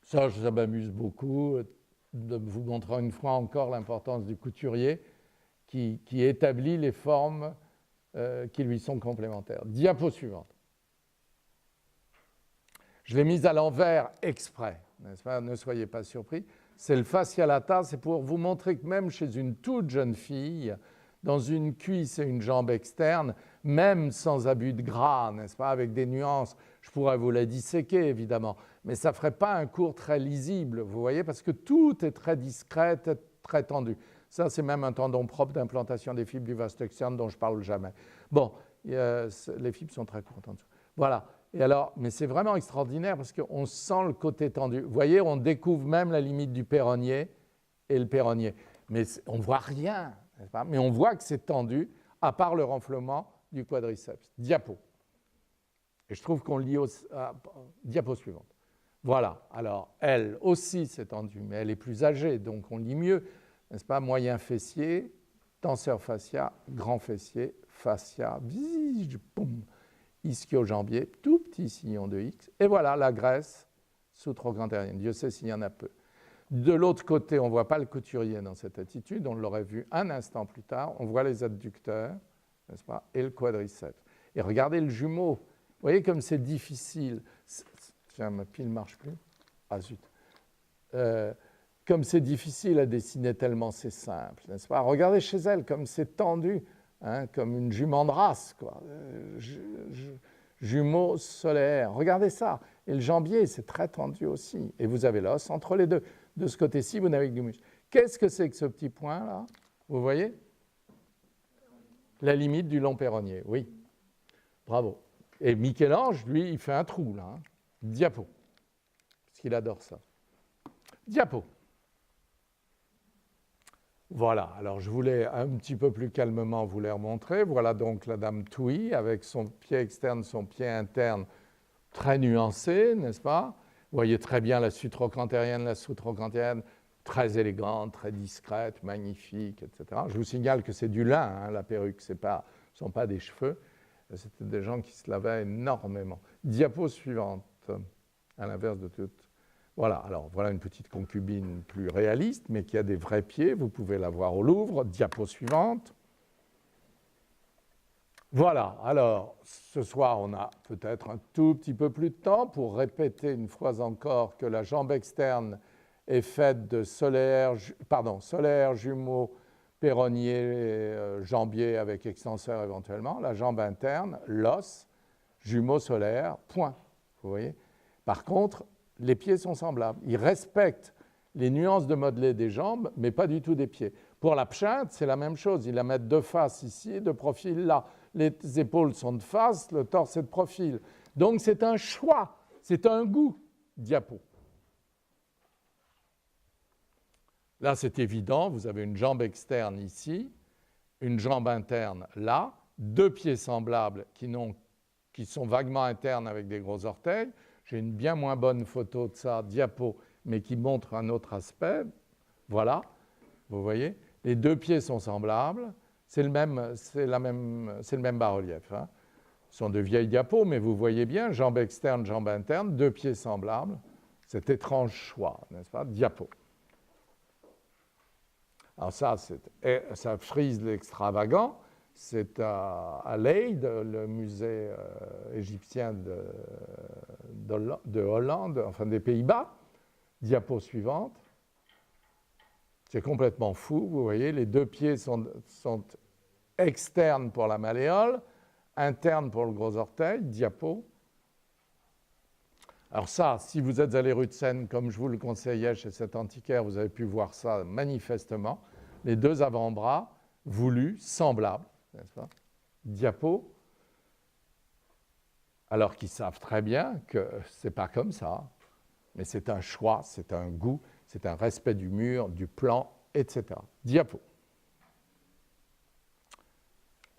Ça m'amuse beaucoup de vous montrer une fois encore l'importance du couturier qui établit les formes qui lui sont complémentaires. Diapo suivante. Je l'ai mise à l'envers exprès, n'est-ce pas? Ne soyez pas surpris. C'est le fascia lata, c'est pour vous montrer que même chez une toute jeune fille, dans une cuisse et une jambe externe, même sans abus de gras, n'est-ce pas, avec des nuances, je pourrais vous la disséquer évidemment, mais ça ne ferait pas un cours très lisible, vous voyez, parce que tout est très discret, très tendu. Ça, c'est même un tendon propre d'implantation des fibres du vaste externe dont je ne parle jamais. Bon, les fibres sont très courtes en dessous. Voilà. Et alors, mais c'est vraiment extraordinaire parce qu'on sent le côté tendu. Vous voyez, on découvre même la limite du péronnier et le péronnier. Mais on ne voit rien, n'est-ce pas? Mais on voit que c'est tendu, à part le renflement du quadriceps. Diapo. Et je trouve qu'on lit diapo suivante. Voilà. Alors, elle aussi, c'est tendu, mais elle est plus âgée, donc on lit mieux, n'est-ce pas? Moyen fessier, tenseur fascia, grand fessier, fascia, boum. Ischio-jambier, tout petit sillon de X. Et voilà la graisse sous-trochantérienne. Dieu sait s'il y en a peu. De l'autre côté, on ne voit pas le couturier dans cette attitude. On l'aurait vu un instant plus tard. On voit les adducteurs, n'est-ce pas, et le quadriceps. Et regardez le jumeau. Vous voyez comme c'est difficile. Tiens, ma pile ne marche plus. Ah zut. Comme c'est difficile à dessiner tellement c'est simple, n'est-ce pas? Regardez chez elle comme c'est tendu. Hein, comme une jument de race, quoi. jumeau solaire. Regardez ça. Et le jambier, c'est très tendu aussi. Et vous avez l'os entre les deux. De ce côté-ci, vous n'avez que du muscle. Qu'est-ce que c'est que ce petit point-là? Vous voyez? La limite du long péronnier, oui. Bravo. Et Michel-Ange, lui, il fait un trou, là. Hein. Diapo. Parce qu'il adore ça. Diapo. Voilà, alors je voulais un petit peu plus calmement vous les remontrer. Voilà donc la dame Touy avec son pied externe, son pied interne très nuancé, n'est-ce pas? Vous voyez très bien la sutrocantérienne, la sous-trocantérienne, très élégante, très discrète, magnifique, etc. Je vous signale que c'est du lin, hein, la perruque, ce ne sont pas des cheveux. C'était des gens qui se lavaient énormément. Diapo suivante, à l'inverse de toute. Voilà, alors voilà une petite concubine plus réaliste, mais qui a des vrais pieds. Vous pouvez la voir au Louvre. Diapo suivante. Voilà, alors ce soir, on a peut-être un tout petit peu plus de temps pour répéter une fois encore que la jambe externe est faite de solaire, jumeau, péronnier, jambier avec extenseur éventuellement. La jambe interne, l'os, jumeau solaire, point. Vous voyez? Par contre, les pieds sont semblables. Ils respectent les nuances de modelé des jambes, mais pas du tout des pieds. Pour la pschinte, c'est la même chose. Ils la mettent de face ici et de profil là. Les épaules sont de face, le torse est de profil. Donc c'est un choix, c'est un goût, diapo. Là, c'est évident, vous avez une jambe externe ici, une jambe interne là, deux pieds semblables qui sont vaguement internes avec des gros orteils. J'ai une bien moins bonne photo de ça, diapo, mais qui montre un autre aspect. Voilà, vous voyez, les deux pieds sont semblables, c'est le même bas-relief. Hein. Ce sont de vieilles diapos, mais vous voyez bien, jambe externe, jambe interne, deux pieds semblables. Cet étrange choix, n'est-ce pas, diapo. Alors ça frise l'extravagant. C'est à Leyde, le musée égyptien de Hollande, enfin des Pays-Bas. Diapo suivante. C'est complètement fou, vous voyez, les deux pieds sont externes pour la malléole, internes pour le gros orteil, diapo. Alors ça, si vous êtes allé rue de Seine, comme je vous le conseillais chez cet antiquaire, vous avez pu voir ça manifestement. Les deux avant-bras voulus, semblables, n'est-ce pas? Diapo. Alors qu'ils savent très bien que ce n'est pas comme ça, mais c'est un choix, c'est un goût, c'est un respect du mur, du plan, etc. Diapo.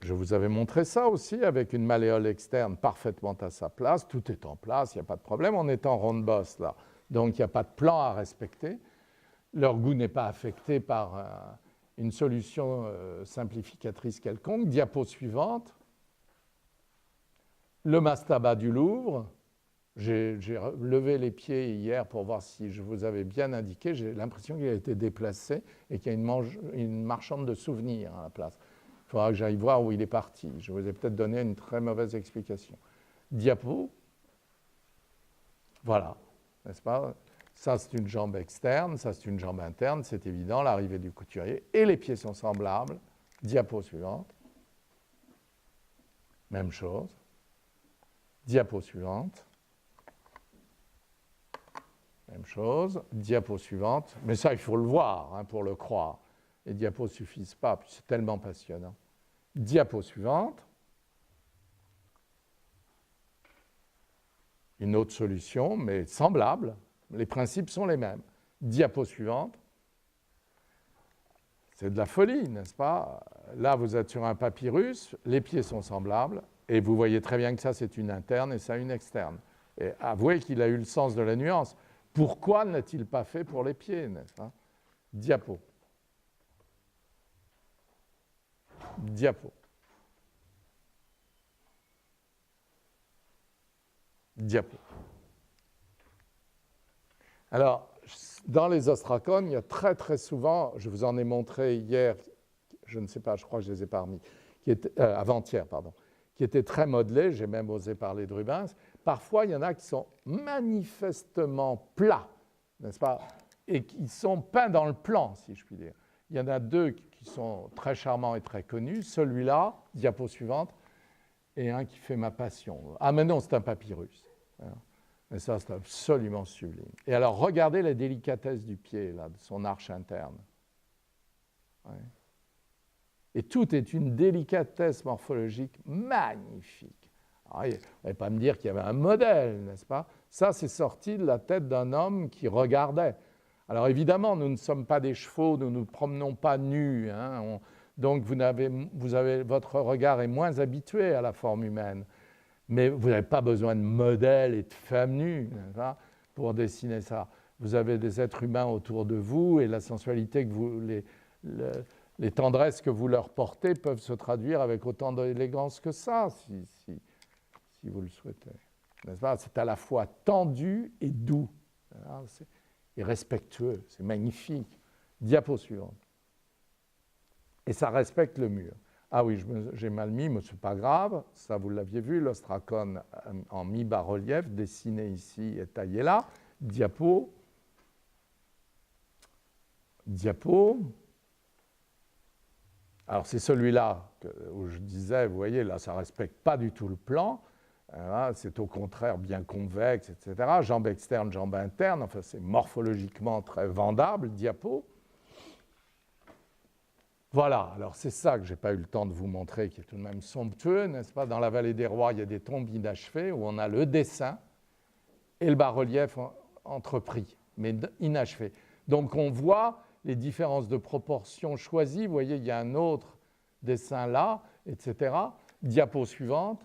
Je vous avais montré ça aussi avec une malléole externe parfaitement à sa place. Tout est en place, il n'y a pas de problème. On est en ronde bosse là, donc il n'y a pas de plan à respecter. Leur goût n'est pas affecté par une solution simplificatrice quelconque. Diapo suivante. Le mastaba du Louvre. J'ai levé les pieds hier pour voir si je vous avais bien indiqué. J'ai l'impression qu'il a été déplacé et qu'il y a une marchande de souvenirs à la place. Il faudra que j'aille voir où il est parti. Je vous ai peut-être donné une très mauvaise explication. Diapo. Voilà, n'est-ce pas? Ça, c'est une jambe externe, ça, c'est une jambe interne, c'est évident, l'arrivée du couturier. Et les pieds sont semblables. Diapo suivante. Même chose. Diapo suivante. Même chose. Diapo suivante. Mais ça, il faut le voir hein, pour le croire. Les diapos ne suffisent pas, puis c'est tellement passionnant. Diapo suivante. Une autre solution, mais semblable. Les principes sont les mêmes. Diapo suivante. C'est de la folie, n'est-ce pas? Là, vous êtes sur un papyrus, les pieds sont semblables, et vous voyez très bien que ça, c'est une interne et ça, une externe. Et avouez qu'il a eu le sens de la nuance. Pourquoi n'a-t-il pas fait pour les pieds, n'est-ce pas? Diapo. Diapo. Diapo. Alors, dans les ostracones, il y a très très souvent, je vous en ai montré hier, je ne sais pas, je crois que je les ai pas remis, avant-hier, pardon, qui étaient très modelés, j'ai même osé parler de Rubens. Parfois, il y en a qui sont manifestement plats, n'est-ce pas, et qui sont peints dans le plan, si je puis dire. Il y en a deux qui sont très charmants et très connus. Celui-là, diapo suivante, et un qui fait ma passion. Ah, mais non, c'est un papyrus. Mais ça, c'est absolument sublime. Et alors, regardez la délicatesse du pied, là, de son arche interne. Ouais. Et tout est une délicatesse morphologique magnifique. Alors, vous n'allez pas me dire qu'il y avait un modèle, n'est-ce pas? Ça, c'est sorti de la tête d'un homme qui regardait. Alors évidemment, nous ne sommes pas des chevaux, nous ne nous promenons pas nus, hein, donc votre regard est moins habitué à la forme humaine. Mais vous n'avez pas besoin de modèles et de femmes nues, n'est-ce pas, pour dessiner ça. Vous avez des êtres humains autour de vous et la sensualité que les tendresses que vous leur portez peuvent se traduire avec autant d'élégance que ça, si vous le souhaitez. N'est-ce pas? C'est à la fois tendu et doux, et respectueux, c'est magnifique. Diapo suivante. Et ça respecte le mur. Ah oui, j'ai mal mis, mais ce n'est pas grave, ça vous l'aviez vu, l'ostracone en mi-bas-relief, dessiné ici et taillé là. Diapo. Diapo. Alors c'est celui-là où je disais, vous voyez, là ça ne respecte pas du tout le plan, c'est au contraire bien convexe, etc. Jambe externe, jambe interne, enfin c'est morphologiquement très vendable, diapo. Voilà, alors c'est ça que je n'ai pas eu le temps de vous montrer, qui est tout de même somptueux, n'est-ce pas? Dans la vallée des rois, il y a des tombes inachevées où on a le dessin et le bas-relief entrepris, mais inachevé. Donc on voit les différences de proportions choisies. Vous voyez, il y a un autre dessin là, etc. Diapo suivante.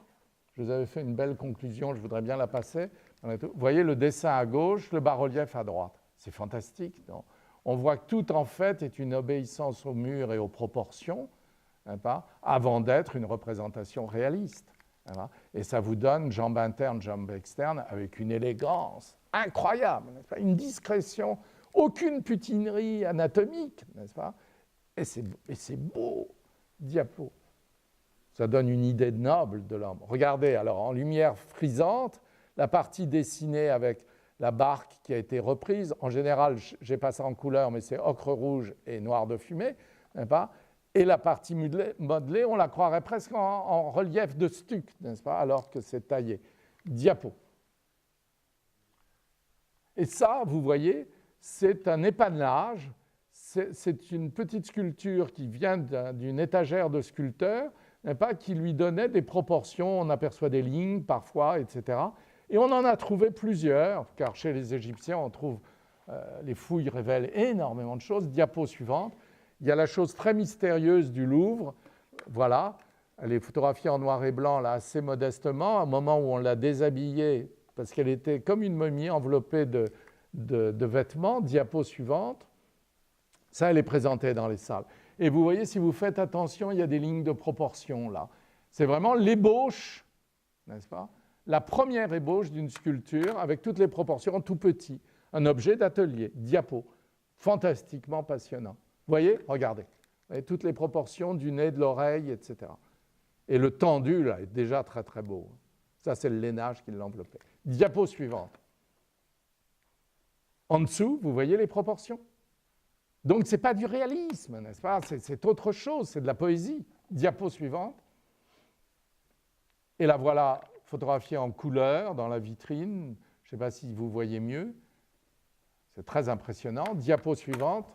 Je vous avais fait une belle conclusion, je voudrais bien la passer. Vous voyez le dessin à gauche, le bas-relief à droite. C'est fantastique, non? On voit que tout, en fait, est une obéissance au mur et aux proportions, hein, avant d'être une représentation réaliste. Hein, et ça vous donne jambe interne, jambe externe, avec une élégance incroyable, une discrétion, aucune putinerie anatomique, n'est-ce pas? Et c'est beau, diapo. Ça donne une idée noble de l'homme. Regardez, alors, en lumière frisante, la partie dessinée avec la barque qui a été reprise. En général, j'ai pas ça en couleur, mais c'est ocre rouge et noir de fumée. N'est-ce pas? Et la partie modelée, on la croirait presque en relief de stuc, n'est-ce pas? Alors que c'est taillé. Diapo. Et ça, vous voyez, c'est un épanelage. C'est une petite sculpture qui vient d'une étagère de sculpteur, n'est-ce pas, qui lui donnait des proportions. On aperçoit des lignes parfois, etc. Et on en a trouvé plusieurs, car chez les Égyptiens, on trouve, les fouilles révèlent énormément de choses. Diapo suivante. Il y a la chose très mystérieuse du Louvre. Voilà, elle est photographiée en noir et blanc, là, assez modestement, à un moment où on l'a déshabillée, parce qu'elle était comme une momie enveloppée de vêtements. Diapo suivante. Ça, elle est présentée dans les salles. Et vous voyez, si vous faites attention, il y a des lignes de proportion, là. C'est vraiment l'ébauche, n'est-ce pas? La première ébauche d'une sculpture avec toutes les proportions tout petit, un objet d'atelier, diapo, fantastiquement passionnant. Vous voyez, regardez, vous voyez toutes les proportions du nez, de l'oreille, etc. Et le tendu, là, est déjà très très beau. Ça, c'est le lainage qui l'enveloppait. Diapo suivante. En dessous, vous voyez les proportions. Donc, ce n'est pas du réalisme, n'est-ce pas? C'est autre chose, c'est de la poésie. Diapo suivante. Et la voilà photographiée en couleur dans la vitrine. Je ne sais pas si vous voyez mieux. C'est très impressionnant. Diapo suivante.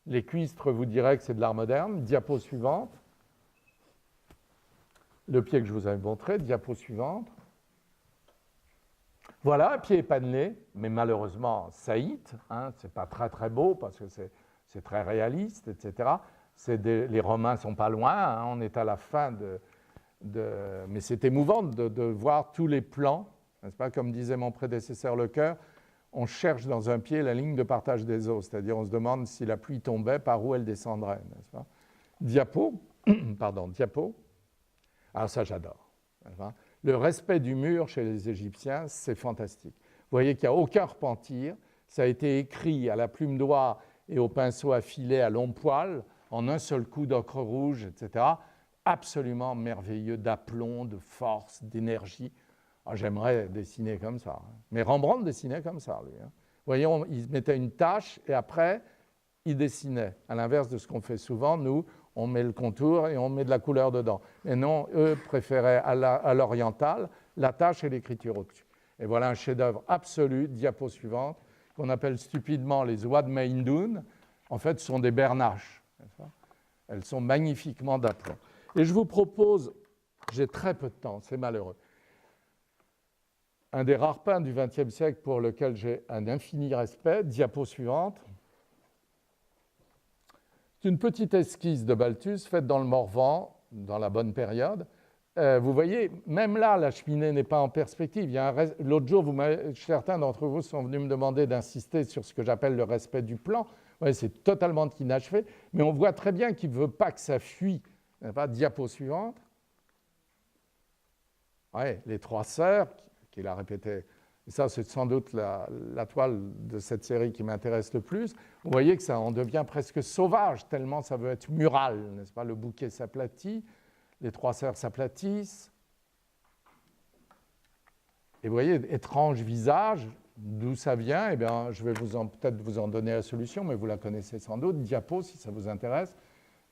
Les cuistres vous diraient que c'est de l'art moderne. Diapo suivante. Le pied que je vous avais montré. Diapo suivante. Voilà, un pied épanelé, mais malheureusement saïte. Hein, ce n'est pas très très beau parce que c'est très réaliste, etc. Les Romains ne sont pas loin. Hein, on est à la fin mais c'est émouvant de voir tous les plans, n'est-ce pas? Comme disait mon prédécesseur Lecoeur, on cherche dans un pied la ligne de partage des eaux, c'est-à-dire on se demande si la pluie tombait, par où elle descendrait, n'est-ce pas? Diapo, pardon, diapo. Alors ça, j'adore. Le respect du mur chez les Égyptiens, c'est fantastique. Vous voyez qu'il n'y a aucun repentir, ça a été écrit à la plume d'oie et au pinceau affilé à long poil, en un seul coup d'ocre rouge, etc., absolument merveilleux d'aplomb, de force, d'énergie. Ah, j'aimerais dessiner comme ça. Mais Rembrandt dessinait comme ça, lui. Vous voyez, il mettait une tache et après, il dessinait. À l'inverse de ce qu'on fait souvent, nous, on met le contour et on met de la couleur dedans. Mais non, eux préféraient à l'oriental la tâche et l'écriture au-dessus. Et voilà un chef-d'œuvre absolu, diapo suivante, qu'on appelle stupidement les oies de Maïndoun. En fait, ce sont des bernaches. Elles sont magnifiquement d'aplomb. Et je vous propose, j'ai très peu de temps, c'est malheureux, un des rares peintres du XXe siècle pour lequel j'ai un infini respect, diapo suivante. C'est une petite esquisse de Balthus faite dans le Morvan, dans la bonne période. Vous voyez, même là, la cheminée n'est pas en perspective. L'autre jour, certains d'entre vous sont venus me demander d'insister sur ce que j'appelle le respect du plan. Ouais, c'est totalement inachevé, mais on voit très bien qu'il ne veut pas que ça fuit. Diapo suivante. Ouais, les trois sœurs, qu'il a répété. Et ça, c'est sans doute la toile de cette série qui m'intéresse le plus. Vous voyez que ça en devient presque sauvage, tellement ça veut être mural, n'est-ce pas? Le bouquet s'aplatit, les trois sœurs s'aplatissent. Et vous voyez, étrange visage, d'où ça vient? Eh bien, je vais peut-être vous en donner la solution, mais vous la connaissez sans doute. Diapo, si ça vous intéresse.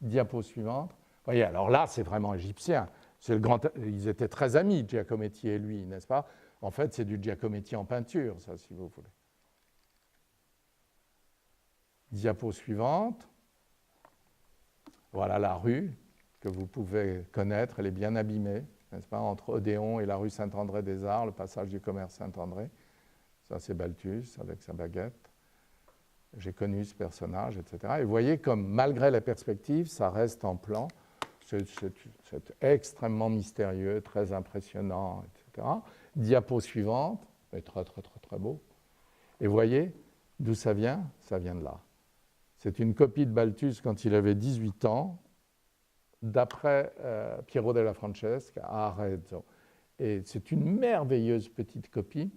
Diapo suivante. Vous voyez, alors là, c'est vraiment égyptien. Ils étaient très amis, Giacometti et lui, n'est-ce pas? En fait, c'est du Giacometti en peinture, ça, si vous voulez. Diapo suivante. Voilà la rue que vous pouvez connaître. Elle est bien abîmée, n'est-ce pas, entre Odéon et la rue Saint-André-des-Arts, le passage du commerce Saint-André. Ça, c'est Balthus avec sa baguette. J'ai connu ce personnage, etc. Et vous voyez comme, malgré la perspective, ça reste en plan. C'est extrêmement mystérieux, très impressionnant, etc. Diapo suivante, mais très, très, très, très beau. Et vous voyez d'où ça vient? Ça vient de là. C'est une copie de Balthus quand il avait 18 ans, d'après Piero della Francesca à Arezzo. Et c'est une merveilleuse petite copie.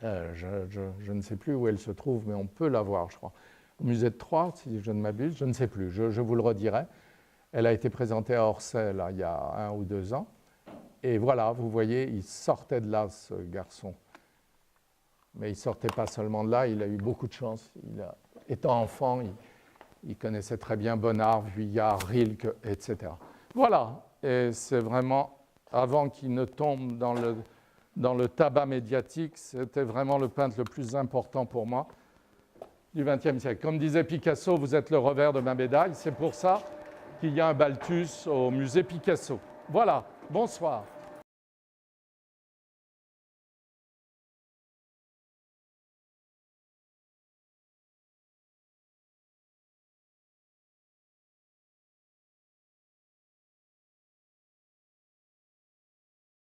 Je ne sais plus où elle se trouve, mais on peut la voir, je crois. Au musée de Troyes, si je ne m'abuse, je ne sais plus, je vous le redirai. Elle a été présentée à Orsay, là, il y a 1 ou 2 ans. Et voilà, vous voyez, il sortait de là, ce garçon. Mais il ne sortait pas seulement de là, il a eu beaucoup de chance. Étant enfant, il connaissait très bien Bonnard, Vuillard, Rilke, etc. Voilà, et c'est vraiment, avant qu'il ne tombe dans le tabac médiatique, c'était vraiment le peintre le plus important pour moi du XXe siècle. Comme disait Picasso, vous êtes le revers de ma médaille, c'est pour ça qu'il y a un Balthus au musée Picasso. Voilà, bonsoir.